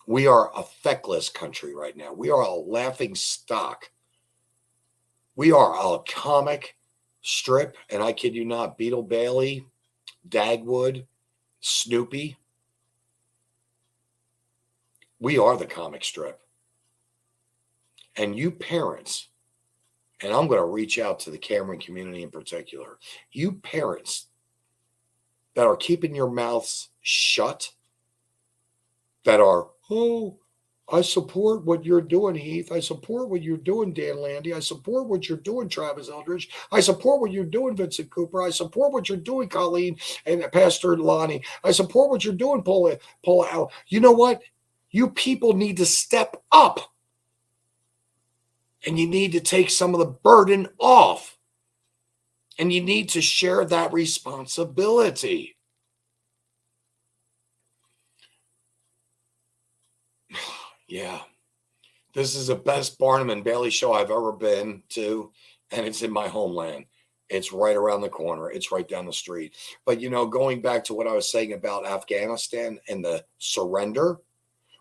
We are a feckless country right now. We are a laughing stock. We are a comic strip, and I kid you not, Beetle Bailey, Dagwood, Snoopy. We are the comic strip. And you parents, and I'm going to reach out to the Cameron community in particular, you parents that are keeping your mouths shut, that are, oh, I support what you're doing, Heath. I support what you're doing, Dan Landy. I support what you're doing, Travis Eldridge. I support what you're doing, Vincent Cooper. I support what you're doing, Colleen and Pastor Lonnie. I support what you're doing, Paula Al. You know what? You people need to step up. And you need to take some of the burden off. And you need to share that responsibility. Yeah. This is the best Barnum and Bailey show I've ever been to. And it's in my homeland. It's right around the corner. It's right down the street. But, you know, going back to what I was saying about Afghanistan and the surrender,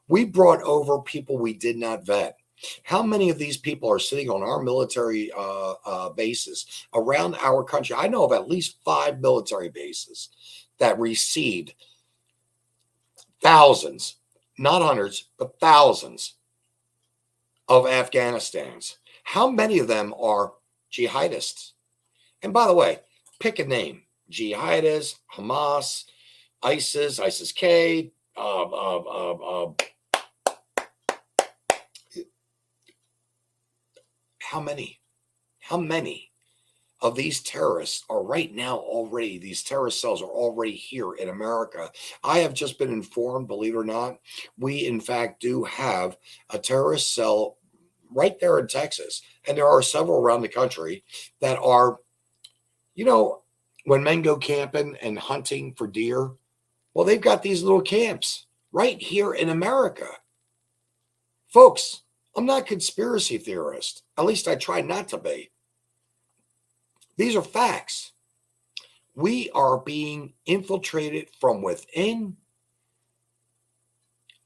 we brought over people we did not vet. How many of these people are sitting on our military bases around our country? I know of at least 5 military bases that received thousands, not hundreds, but thousands of Afghanistans. How many of them are jihadists? And by the way, pick a name: jihadists, Hamas, ISIS, ISIS-K, how many of these terrorists are right now already, these terrorist cells are already here in America? I have just been informed, believe it or not, we in fact do have a terrorist cell right there in Texas. And there are several around the country that are, you know, when men go camping and hunting for deer, well, they've got these little camps right here in America. Folks, I'm not a conspiracy theorist. At least I try not to be. These are facts. We are being infiltrated from within.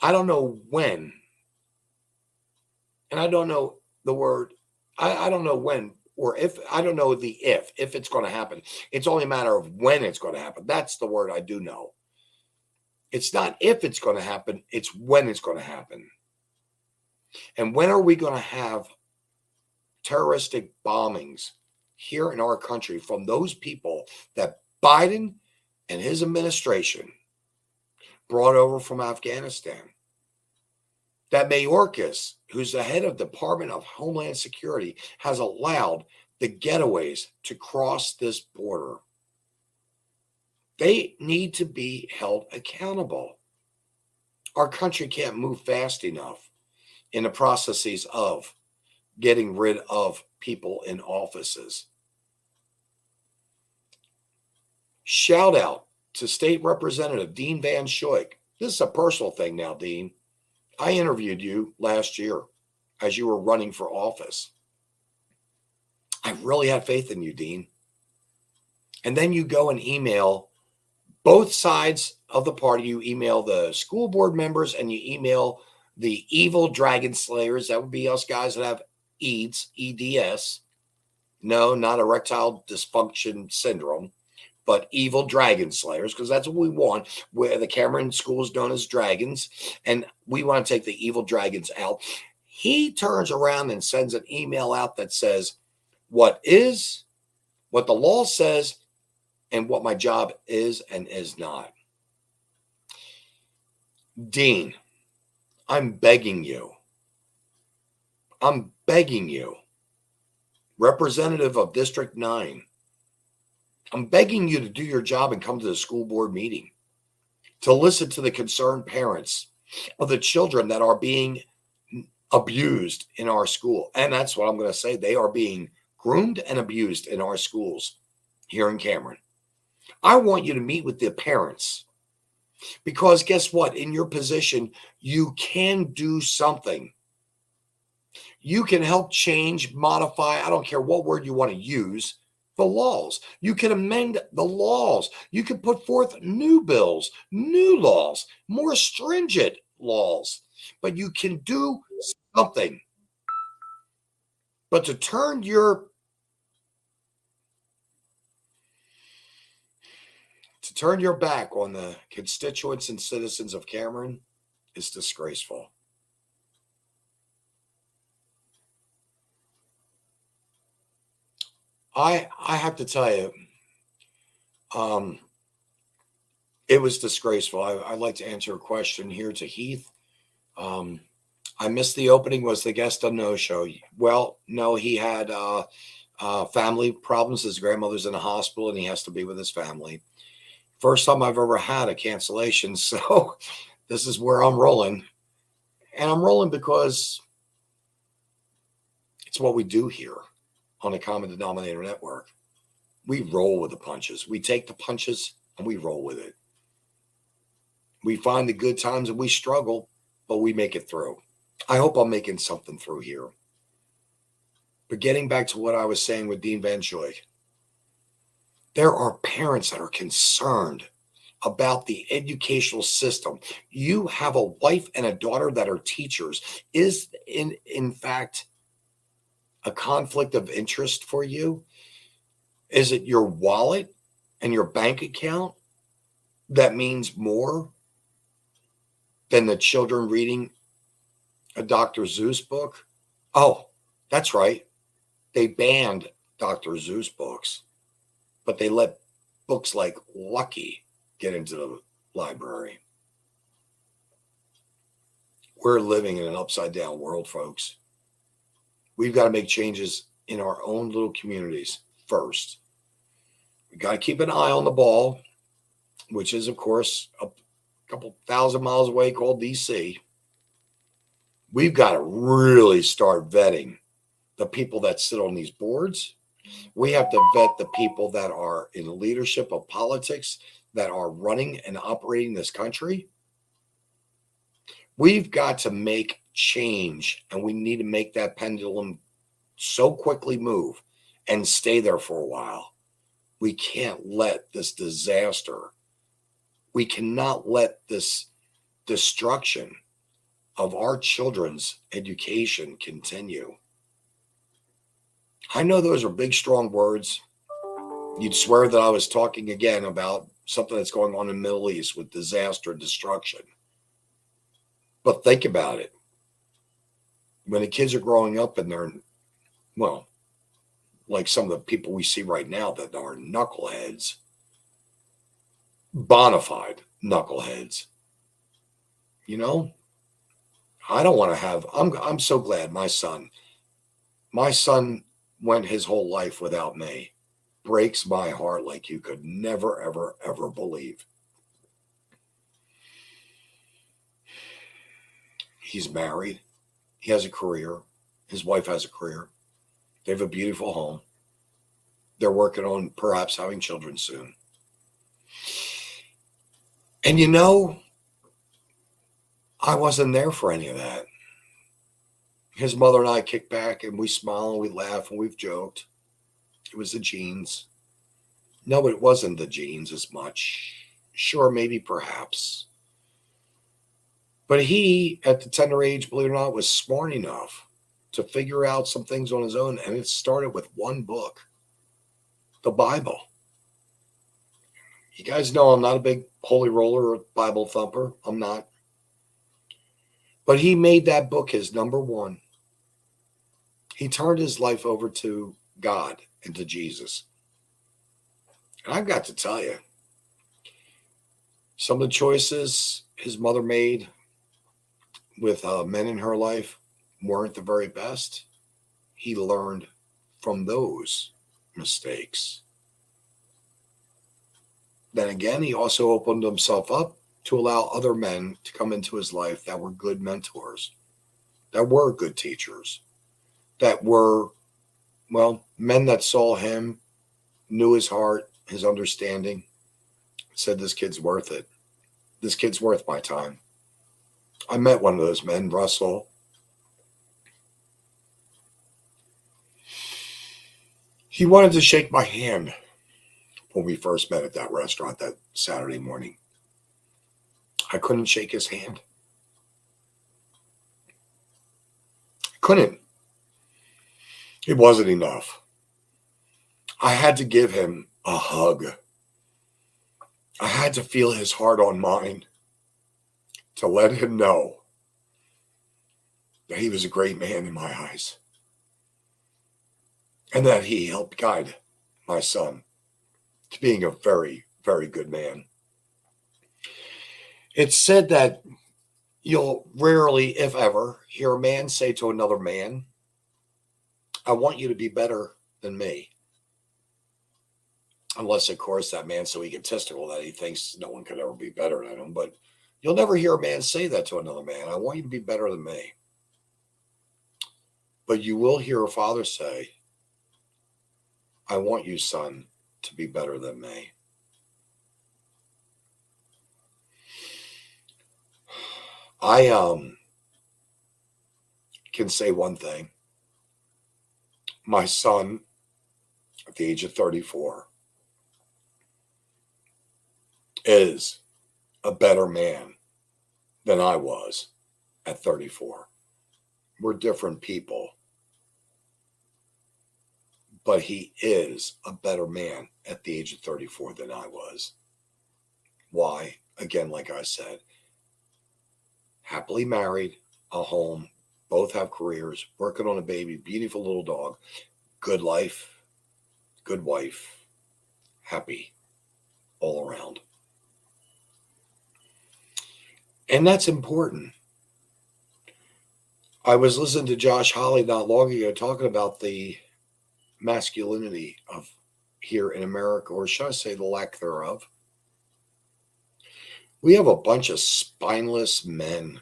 I don't know when. And I don't know the word. I don't know when or if. I don't know the if it's going to happen. It's only a matter of when it's going to happen. That's the word I do know. It's not if it's going to happen. It's when it's going to happen. And when are we going to have terroristic bombings here in our country from those people that Biden and his administration brought over from Afghanistan? That Mayorkas, who's the head of Department of Homeland Security, has allowed the getaways to cross this border. They need to be held accountable. Our country can't move fast enough in the processes of getting rid of people in offices. Shout out to State Representative Dean Van Schoik. This is a personal thing now, Dean. I interviewed you last year as you were running for office. I really had faith in you, Dean. And then you go and email both sides of the party. You email the school board members and you email the evil dragon slayers. That would be us guys that have EDS, EDS. No, not erectile dysfunction syndrome, but evil dragon slayers, because that's what we want. Where the Cameron School is known as dragons, and we want to take the evil dragons out. He turns around and sends an email out that says what is, what the law says, and what my job is and is not. Dean, I'm begging you. I'm begging you, representative of District 9, I'm begging you to do your job and come to the school board meeting, to listen to the concerned parents of the children that are being abused in our school. And that's what I'm going to say. They are being groomed and abused in our schools here in Cameron. I want you to meet with the parents, because guess what? In your position, you can do something. You can help change, modify, I don't care what word you want to use, the laws. You can amend the laws. You can put forth new bills, new laws, more stringent laws, but you can do something. But to turn your back on the constituents and citizens of Cameron is disgraceful. I have to tell you, it was disgraceful. I'd like to answer a question here to Heath. I missed the opening. Was the guest a no-show? Well, no, he had family problems. His grandmother's in a hospital and he has to be with his family. First time I've ever had a cancellation. So this is where I'm rolling. And I'm rolling because it's what we do here on the Common Denominator Network. We roll with the punches. We take the punches and we roll with it. We find the good times and we struggle, but we make it through. I hope I'm making something through here. But getting back to what I was saying with Dean Van Schoik, there are parents that are concerned about the educational system. You have a wife and a daughter that are teachers. Is in fact a conflict of interest for you? Is it your wallet and your bank account that means more than the children reading a Dr. Seuss book? Oh, that's right. They banned Dr. Seuss books, but they let books like Lucky get into the library. We're living in an upside down world, folks. We've got to make changes in our own little communities first. We got to keep an eye on the ball, which is, of course, a couple thousand miles away, called DC. We've got to really start vetting the people that sit on these boards. We have to vet the people that are in leadership of politics, that are running and operating this country. We've got to make change, and we need to make that pendulum so quickly move and stay there for a while. We can't let this disaster, we cannot let this destruction of our children's education continue. I know those are big, strong words. You'd swear that I was talking again about something that's going on in the Middle East with disaster and destruction. But think about it. When the kids are growing up and they're, well, like some of the people we see right now that are knuckleheads, bona fide knuckleheads, you know, I don't want to have, I'm so glad my son went his whole life without me. Breaks my heart like you could never, ever, ever believe. He's married. He has a career. His wife has a career. They have a beautiful home. They're working on perhaps having children soon. And you know, I wasn't there for any of that. His mother and I kick back and we smile and we laugh and we've joked. It was the genes. No, it wasn't the genes as much. Sure, maybe, perhaps. But he, at the tender age, believe it or not, was smart enough to figure out some things on his own. And it started with one book, the Bible. You guys know I'm not a big holy roller or Bible thumper. I'm not. But he made that book his number one. He turned his life over to God and to Jesus. And I've got to tell you, some of the choices his mother made with men in her life weren't the very best. He learned from those mistakes. Then again, he also opened himself up to allow other men to come into his life that were good mentors, that were good teachers, that were, well, men that saw him, knew his heart, his understanding, said, this kid's worth it. This kid's worth my time. I met one of those men, Russell. He wanted to shake my hand when we first met at that restaurant that Saturday morning. I couldn't shake his hand. Couldn't. It wasn't enough. I had to give him a hug. I had to feel his heart on mine to let him know that he was a great man in my eyes and that he helped guide my son to being a very, very good man. It's said that you'll rarely, if ever, hear a man say to another man, I want you to be better than me. Unless, of course, that man's so egotistical that he thinks no one could ever be better than him. But you'll never hear a man say that to another man. I want you to be better than me. But you will hear a father say, I want you, son, to be better than me. I can say one thing. My son, at the age of 34, is a better man than I was at 34. We're different people. But he is a better man at the age of 34 than I was. Why? Again, like I said, happily married, a home, both have careers, working on a baby, beautiful little dog, good life, good wife, happy all around. And that's important. I was listening to Josh Hawley not long ago talking about the masculinity of here in America, or should I say the lack thereof. We have a bunch of spineless men,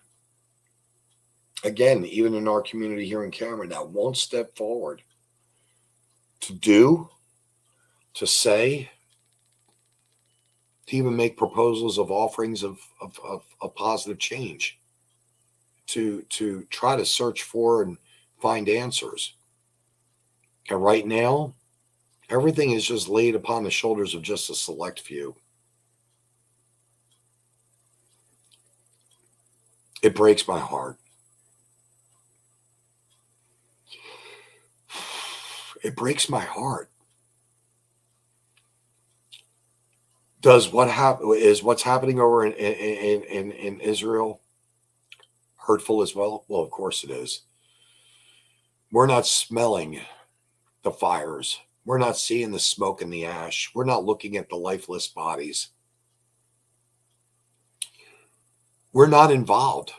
again, even in our community here in Cameron, that won't step forward to do, to say, to even make proposals of offerings of positive change, to try to search for and find answers. And right now, everything is just laid upon the shoulders of just a select few. It breaks my heart. It breaks my heart. Does what's happening over in Israel hurtful as well? Well, of course it is. We're not smelling the fires. We're not seeing the smoke and the ash. We're not looking at the lifeless bodies. We're not involved.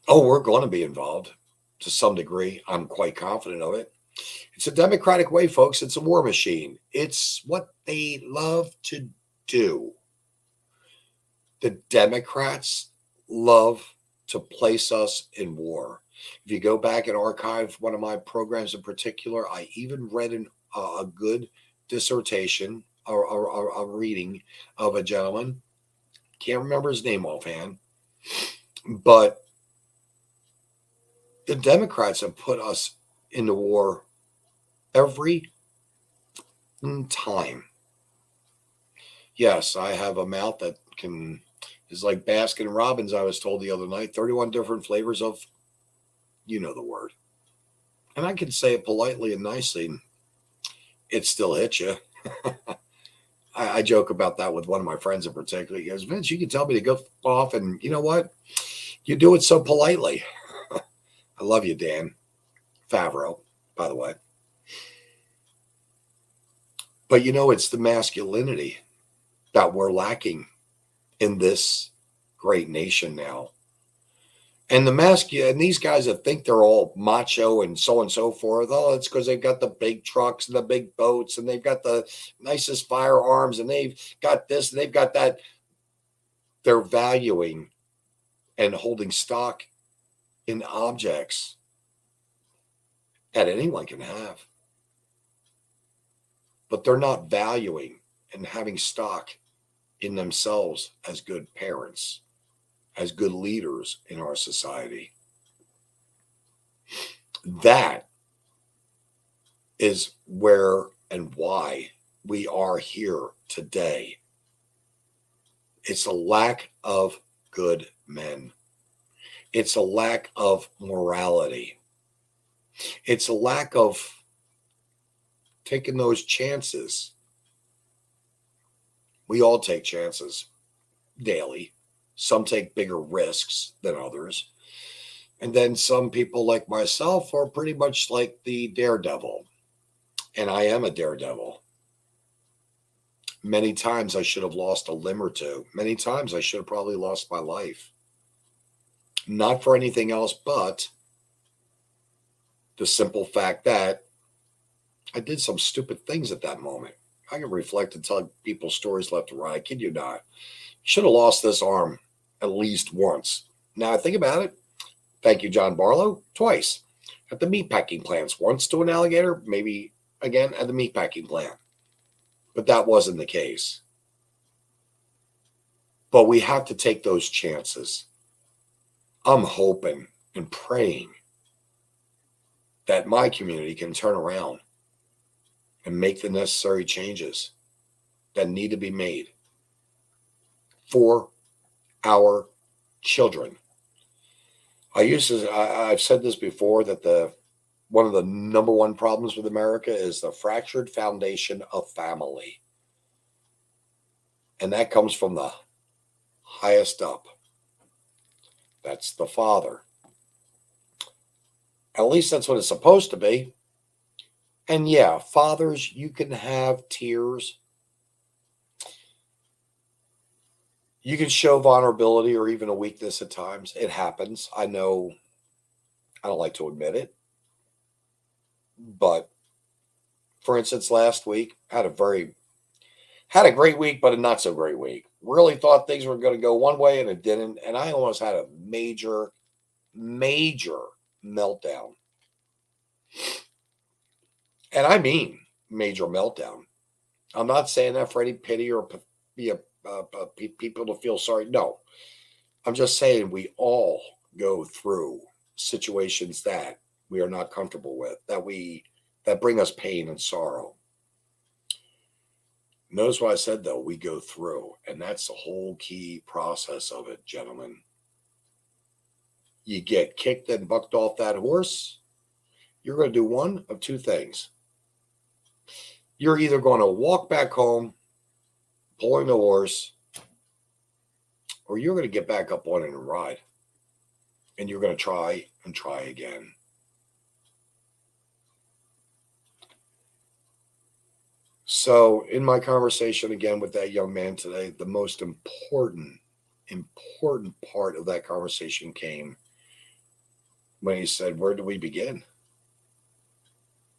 Oh, we're going to be involved to some degree. I'm quite confident of it. It's a democratic way, folks. It's a war machine. It's what they love to do. The Democrats love to place us in war. If you go back and archive one of my programs in particular, I even read a good dissertation or a reading of a gentleman. Can't remember his name offhand, but the Democrats have put us into war every time. Yes, I have a mouth that is like Baskin Robbins, I was told the other night, 31 different flavors of, you know the word. And I can say it politely and nicely. It still hits you. I joke about that with one of my friends in particular. He goes, Vince, you can tell me to go off, and you know what? You do it so politely. I love you, Dan Favreau, by the way. But you know, it's the masculinity that we're lacking in this great nation now. And and these guys that think they're all macho and so forth, oh, it's because they've got the big trucks and the big boats and they've got the nicest firearms and they've got this and they've got that. They're valuing and holding stock in objects that anyone can have. But they're not valuing and having stock in themselves as good parents, as good leaders in our society. That is where and why we are here today. It's a lack of good men. It's a lack of morality. It's a lack of taking those chances. We all take chances daily. Some take bigger risks than others. And then some people like myself are pretty much like the daredevil. And I am a daredevil. Many times I should have lost a limb or two. Many times I should have probably lost my life. Not for anything else but the simple fact that I did some stupid things at that moment. I can reflect and tell people stories left and right. I kid you not. Should have lost this arm at least once. Now I think about it. Thank you, John Barlow. Twice. At the meatpacking plants. Once to an alligator, maybe again at the meatpacking plant. But that wasn't the case. But we have to take those chances. I'm hoping and praying that my community can turn around and make the necessary changes that need to be made for our children. I've said this before, that one of the number one problems with America is the fractured foundation of family. And that comes from the highest up. That's the father. At least that's what it's supposed to be. And yeah, fathers, you can have tears. You can show vulnerability or even a weakness at times. It happens. I know I don't like to admit it. But for instance, last week, had a great week, but a not so great week. Really thought things were going to go one way and it didn't. And I almost had a major meltdown. And I mean major meltdown. I'm not saying that for any pity or people to feel sorry. No, I'm just saying we all go through situations that we are not comfortable with, that bring us pain and sorrow. Notice what I said, though, we go through, and that's the whole key process of it, gentlemen. You get kicked and bucked off that horse, you're going to do one of two things. You're either going to walk back home, pulling the horse, or you're going to get back up on it and ride. And you're going to try and try again. So in my conversation again with that young man today, the most important part of that conversation came when he said, "Where do we begin?"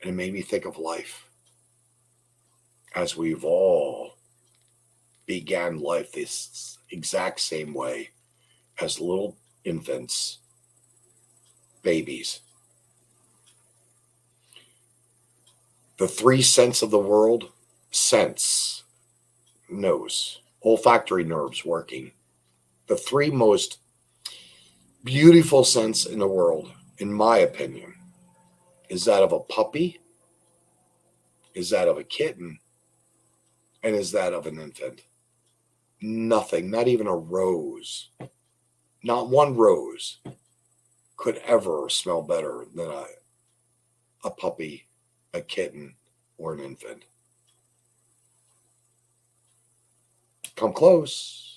And it made me think of life. As we've all began life this exact same way as little infants, babies. The three senses of the world: sense, nose, olfactory nerves working. The three most beautiful sense in the world, in my opinion, is that of a puppy, is that of a kitten, and is that of an infant. Nothing, not even a rose, not one rose could ever smell better than a puppy, a kitten, or an infant. Come close.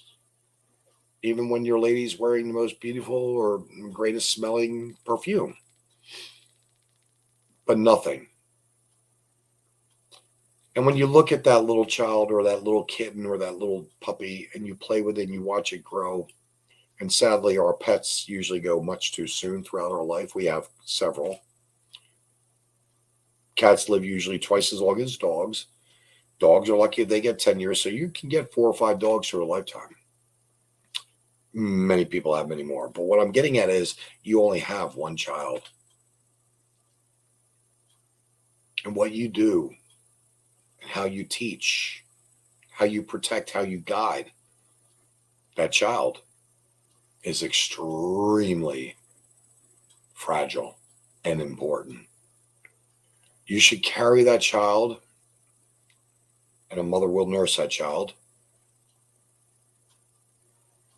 Even when your lady's wearing the most beautiful or greatest smelling perfume. But nothing. And when you look at that little child or that little kitten or that little puppy and you play with it and you watch it grow, and sadly our pets usually go much too soon throughout our life. We have several. Cats live usually twice as long as dogs. Dogs are lucky if they get 10 years, so you can get 4 or 5 dogs through a lifetime. Many people have many more. But what I'm getting at is you only have one child. And what you do, and how you teach, how you protect, how you guide that child is extremely fragile and important. You should carry that child, and a mother will nurse that child.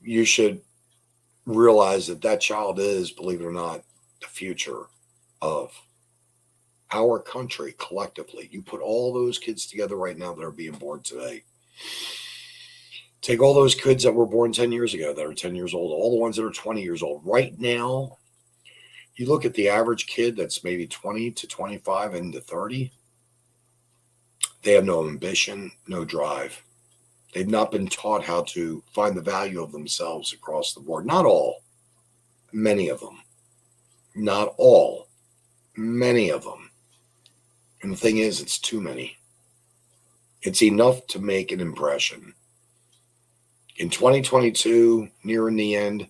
You should realize that that child is, believe it or not, the future of our country collectively. You put all those kids together right now that are being born today. Take all those kids that were born 10 years ago that are 10 years old, all the ones that are 20 years old. Right now, you look at the average kid that's maybe 20 to 25 into 30. They have no ambition, no drive. They've not been taught how to find the value of themselves across the board. Not all, many of them. Not all, many of them. And the thing is, it's too many. It's enough to make an impression. In 2022, nearing the end,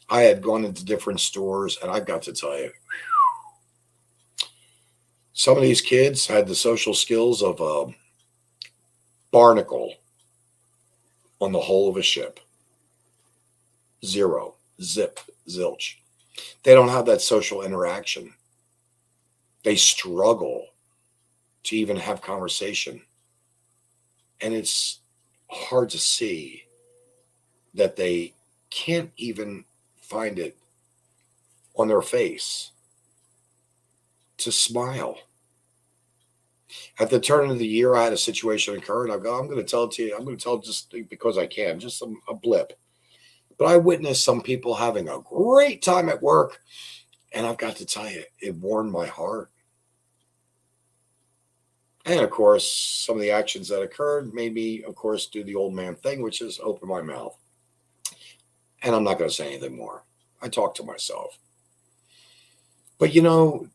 I had gone into different stores, and I've got to tell you, some of these kids had the social skills of a barnacle on the hull of a ship. Zero, zip, zilch. They don't have that social interaction. They struggle to even have conversation. And it's hard to see that they can't even find it on their face to smile. At the turn of the year, I had a situation occur, and I go, I'm going to tell it to you. I'm going to tell it just because I can, just a blip. But I witnessed some people having a great time at work, and I've got to tell you, it warmed my heart. And, of course, some of the actions that occurred made me, of course, do the old man thing, which is open my mouth. And I'm not going to say anything more. I talk to myself. But, you know,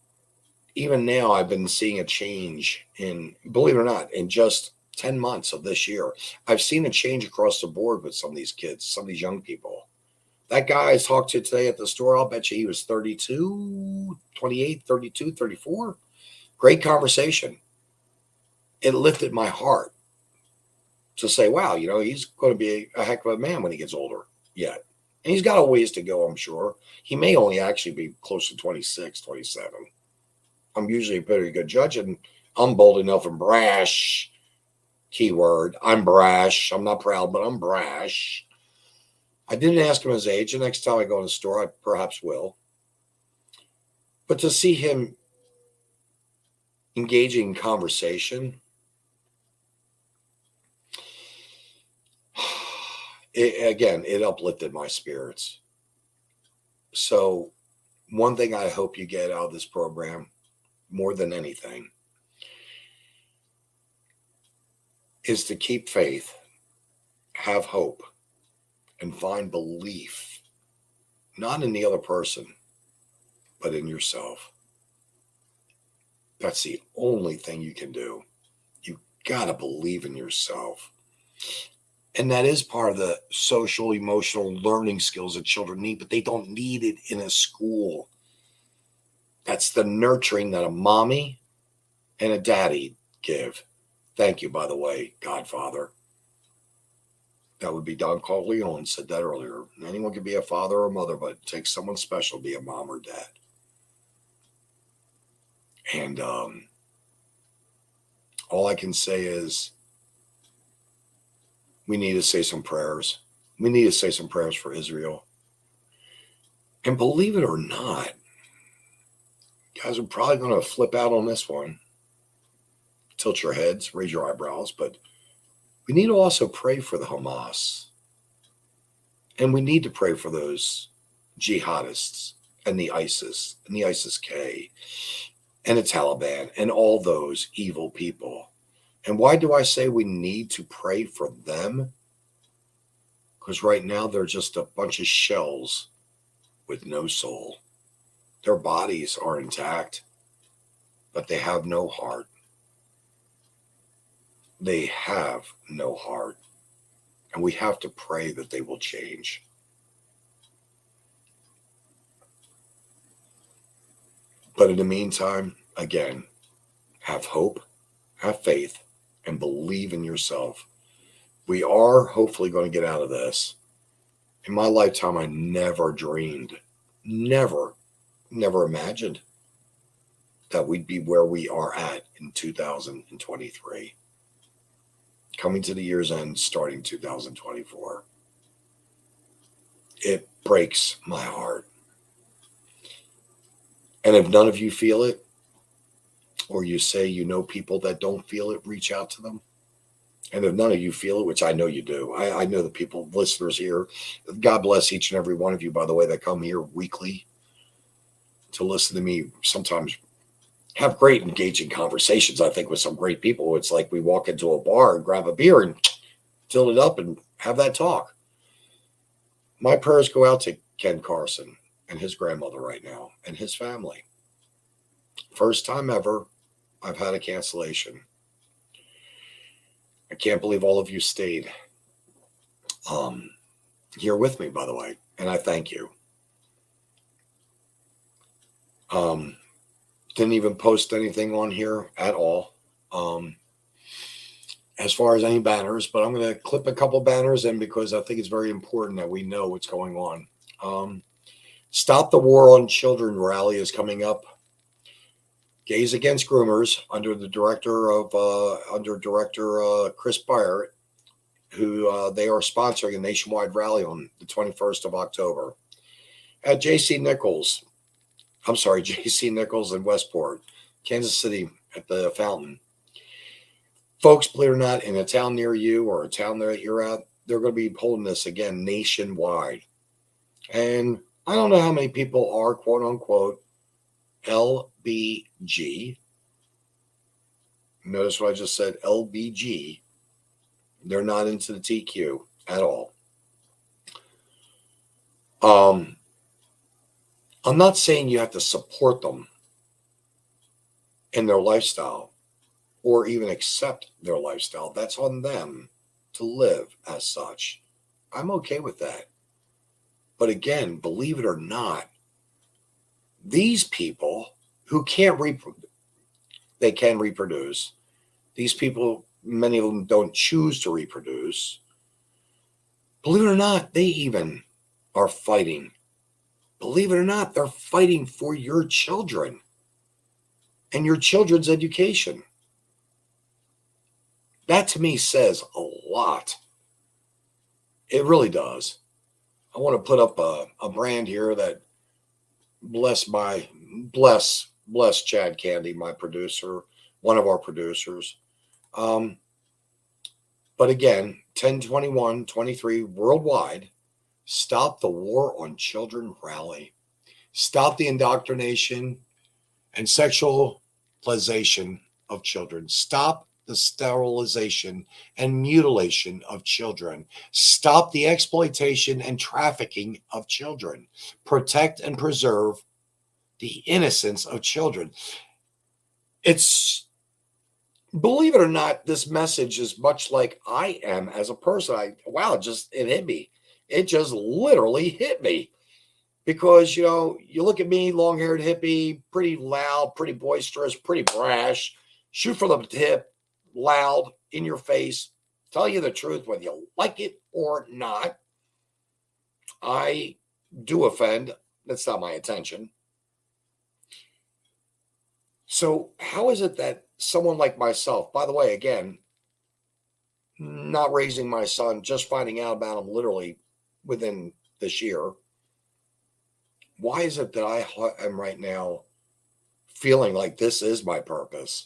even now I've been seeing a change in, believe it or not, in just 10 months of this year. I've seen a change across the board with some of these kids, some of these young people. That guy I talked to today at the store, I'll bet you he was 32, 28, 32, 34. Great conversation. It lifted my heart to say, wow, you know, he's going to be a heck of a man when he gets older yet. And he's got a ways to go, I'm sure. He may only actually be close to 26, 27. I'm usually a pretty good judge, and I'm bold enough and brash. Keyword, I'm brash. I'm not proud, but I'm brash. I didn't ask him his age. The next time I go in the store, I perhaps will. But to see him engaging in conversation, it uplifted my spirits. So one thing I hope you get out of this program, more than anything, is to keep faith, have hope, and find belief, not in the other person, but in yourself. That's the only thing you can do. You got to believe in yourself. And that is part of the social, emotional learning skills that children need, but they don't need it in a school. That's the nurturing that a mommy and a daddy give. Thank you, by the way, Godfather. That would be Don Corleone said that earlier. Anyone can be a father or a mother, but it takes someone special to be a mom or dad. And all I can say is we need to say some prayers. We need to say some prayers for Israel. And believe it or not, you guys are probably going to flip out on this one. Tilt your heads, raise your eyebrows, but we need to also pray for the Hamas. And we need to pray for those jihadists and the ISIS-K and the Taliban and all those evil people. And why do I say we need to pray for them? Because right now they're just a bunch of shells with no soul. Their bodies are intact, but they have no heart. They have no heart. And we have to pray that they will change. But in the meantime, again, have hope, have faith, and believe in yourself. We are hopefully going to get out of this. In my lifetime, I never dreamed, never imagined that we'd be where we are at in 2023. Coming to the year's end, starting 2024. It breaks my heart. And if none of you feel it, or you say you know people that don't feel it, reach out to them. And if none of you feel it, which I know you do, I know the people, listeners here, God bless each and every one of you, by the way, that come here weekly to listen to me sometimes have great engaging conversations, I think, with some great people. It's like we walk into a bar and grab a beer and fill it up and have that talk. My prayers go out to Ken Carson and his grandmother right now and his family. First time ever, I've had a cancellation. I can't believe all of you stayed here with me, by the way, and I thank you. Didn't even post anything on here at all as far as any banners, but I'm going to clip a couple banners in because I think it's very important that we know what's going on. Stop the War on Children rally is coming up. Gays Against Groomers under Director Chris Byard who they are sponsoring a nationwide rally on the 21st of October at JC Nichols in Westport, Kansas City at the Fountain. Folks, believe it or not, in a town near you or a town that you're at, they're going to be holding this again nationwide. And I don't know how many people are quote unquote LBG. Notice what I just said, LBG. They're not into the TQ at all. I'm not saying you have to support them in their lifestyle or even accept their lifestyle. That's on them to live as such. I'm okay with that. But again, believe it or not, these people who can't they can reproduce. These people, many of them don't choose to reproduce. Believe it or not, they even are fighting. Believe it or not, they're fighting for your children and your children's education. That to me says a lot. It really does. I want to put up a brand here that bless Chad Candy, my producer, one of our producers. But again, 10/21/23 worldwide, stop the war on children rally. Stop the indoctrination and sexualization of children. Stop the sterilization and mutilation of children. Stop the exploitation and trafficking of children. Protect and preserve the innocence of children. It's, believe it or not, this message is much like I am as a person. It hit me. It just literally hit me. Because, you look at me, long-haired hippie, pretty loud, pretty boisterous, pretty brash, shoot from the hip, loud, in your face, tell you the truth, whether you like it or not. I do offend. That's not my intention. So how is it that someone like myself, by the way, again, not raising my son, just finding out about him literally within this year, why is it that I am right now feeling like this is my purpose?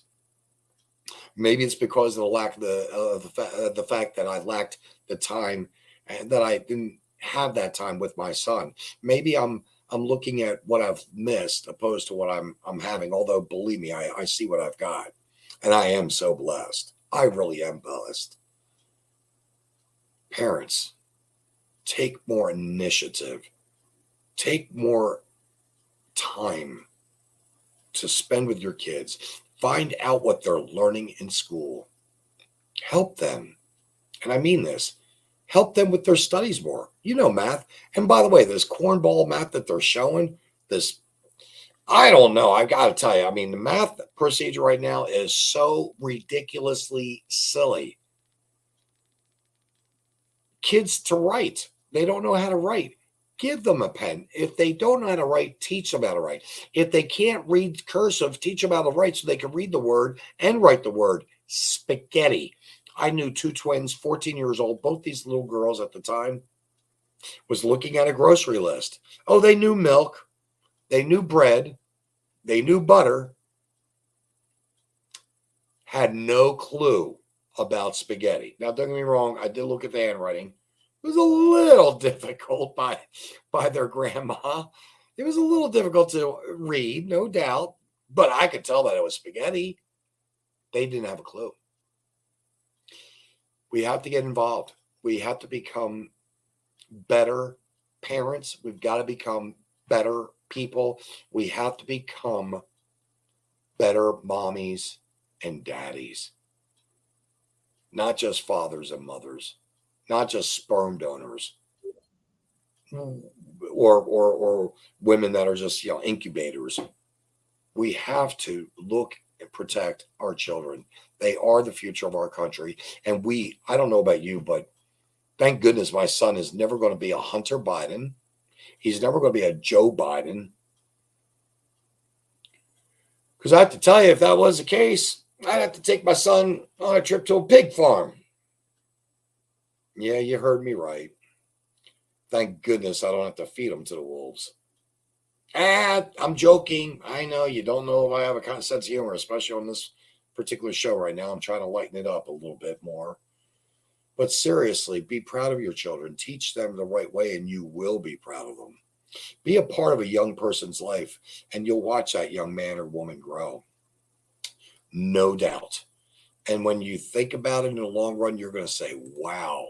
Maybe it's because of the lack of the fact that I lacked the time and that I didn't have that time with my son. Maybe I'm looking at what I've missed opposed to what I'm having. Although, believe me, I see what I've got, and I am so blessed. I really am blessed. Parents, take more initiative. Take more time to spend with your kids. Find out what they're learning in school. Help them. And I mean this. Help them with their studies more. Math. And by the way, this cornball math that they're showing, I don't know. I got to tell you, the math procedure right now is so ridiculously silly. Kids to write. They don't know how to write. Give them a pen. If they don't know how to write, teach them how to write. If they can't read cursive, teach them how to write so they can read the word and write the word spaghetti. I knew two twins, 14 years old. Both these little girls at the time was looking at a grocery list. Oh, they knew milk. They knew bread. They knew butter. Had no clue about spaghetti. Now, don't get me wrong. I did look at the handwriting. It was a little difficult by their grandma. It was a little difficult to read, no doubt, but I could tell that it was spaghetti. They didn't have a clue. We have to get involved. We have to become better parents. We've got to become better people. We have to become better mommies and daddies, not just fathers and mothers. Not just sperm donors or women that are just incubators. We have to look and protect our children. They are the future of our country. And I don't know about you, but thank goodness my son is never going to be a Hunter Biden. He's never going to be a Joe Biden. Because I have to tell you, if that was the case, I'd have to take my son on a trip to a pig farm. Yeah, you heard me right. Thank goodness I don't have to feed them to the wolves. I'm joking. I know you don't know if I have a kind of sense of humor, especially on this particular show right now. I'm trying to lighten it up a little bit more. But seriously, be proud of your children. Teach them the right way, and you will be proud of them. Be a part of a young person's life, and you'll watch that young man or woman grow. No doubt. And when you think about it in the long run, you're going to say, wow,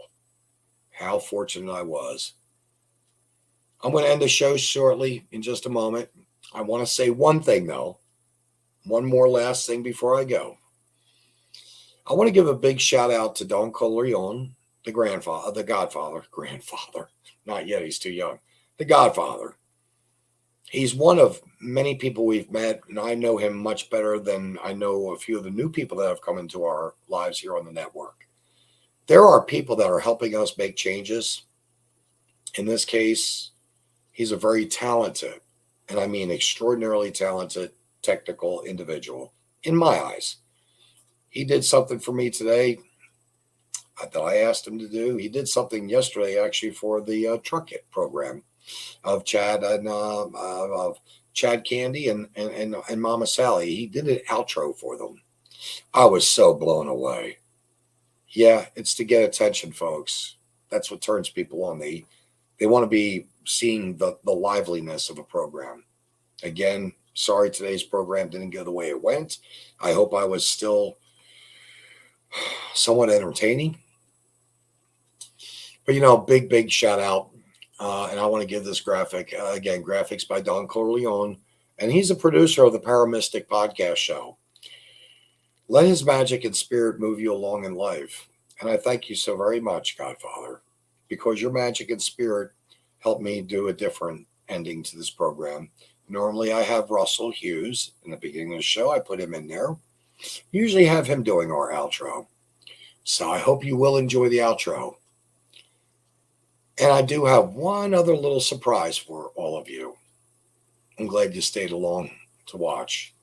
how fortunate I was. I'm going to end the show shortly in just a moment. I want to say one thing, though. One more last thing before I go. I want to give a big shout out to Don Corleone, the godfather, not yet, he's too young, the godfather. He's one of many people we've met, and I know him much better than I know a few of the new people that have come into our lives here on the network. There are people that are helping us make changes. In this case, he's a very talented, and I mean extraordinarily talented, technical individual in my eyes. He did something for me today that I asked him to do. He did something yesterday actually for the Truck It program of Chad and of Chad Candy and Mama Sally. He did an outro for them. I was so blown away. Yeah, it's to get attention, folks. That's what turns people on. They want to be seeing the liveliness of a program. Again, sorry today's program didn't go the way it went. I hope I was still somewhat entertaining. But, big shout out. And I want to give this graphic, again, graphics by Don Corleone. And he's a producer of the Paramystic podcast show. Let his magic and spirit move you along in life. And I thank you so very much, Godfather, because your magic and spirit helped me do a different ending to this program. Normally, I have Russell Hughes in the beginning of the show. I put him in there. Usually have him doing our outro. So I hope you will enjoy the outro. And I do have one other little surprise for all of you. I'm glad you stayed along to watch.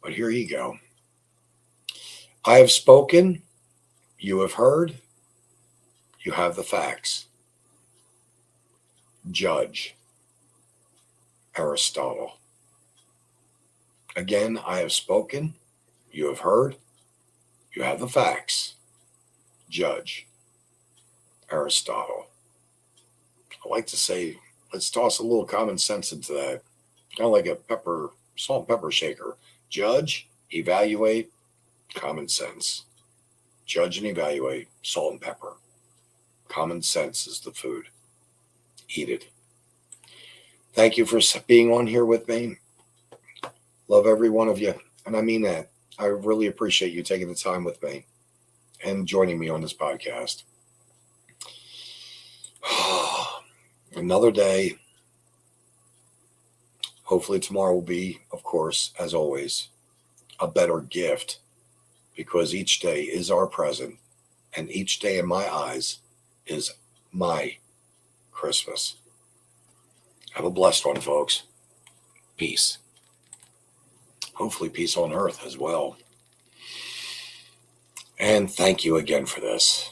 But here you go. I have spoken. You have heard. You have the facts. Judge Aristotle. Again, I have spoken. You have heard. You have the facts. Judge Aristotle. I like to say, let's toss a little common sense into that. Kind of like a salt and pepper shaker. Judge, evaluate, common sense. Judge and evaluate, salt and pepper. Common sense is the food. Eat it. Thank you for being on here with me. Love every one of you. And I mean that. I really appreciate you taking the time with me and joining me on this podcast. Another day. Hopefully tomorrow will be, of course, as always, a better gift, because each day is our present, and each day in my eyes is my Christmas. Have a blessed one, folks. Peace. Hopefully peace on earth as well. And thank you again for this.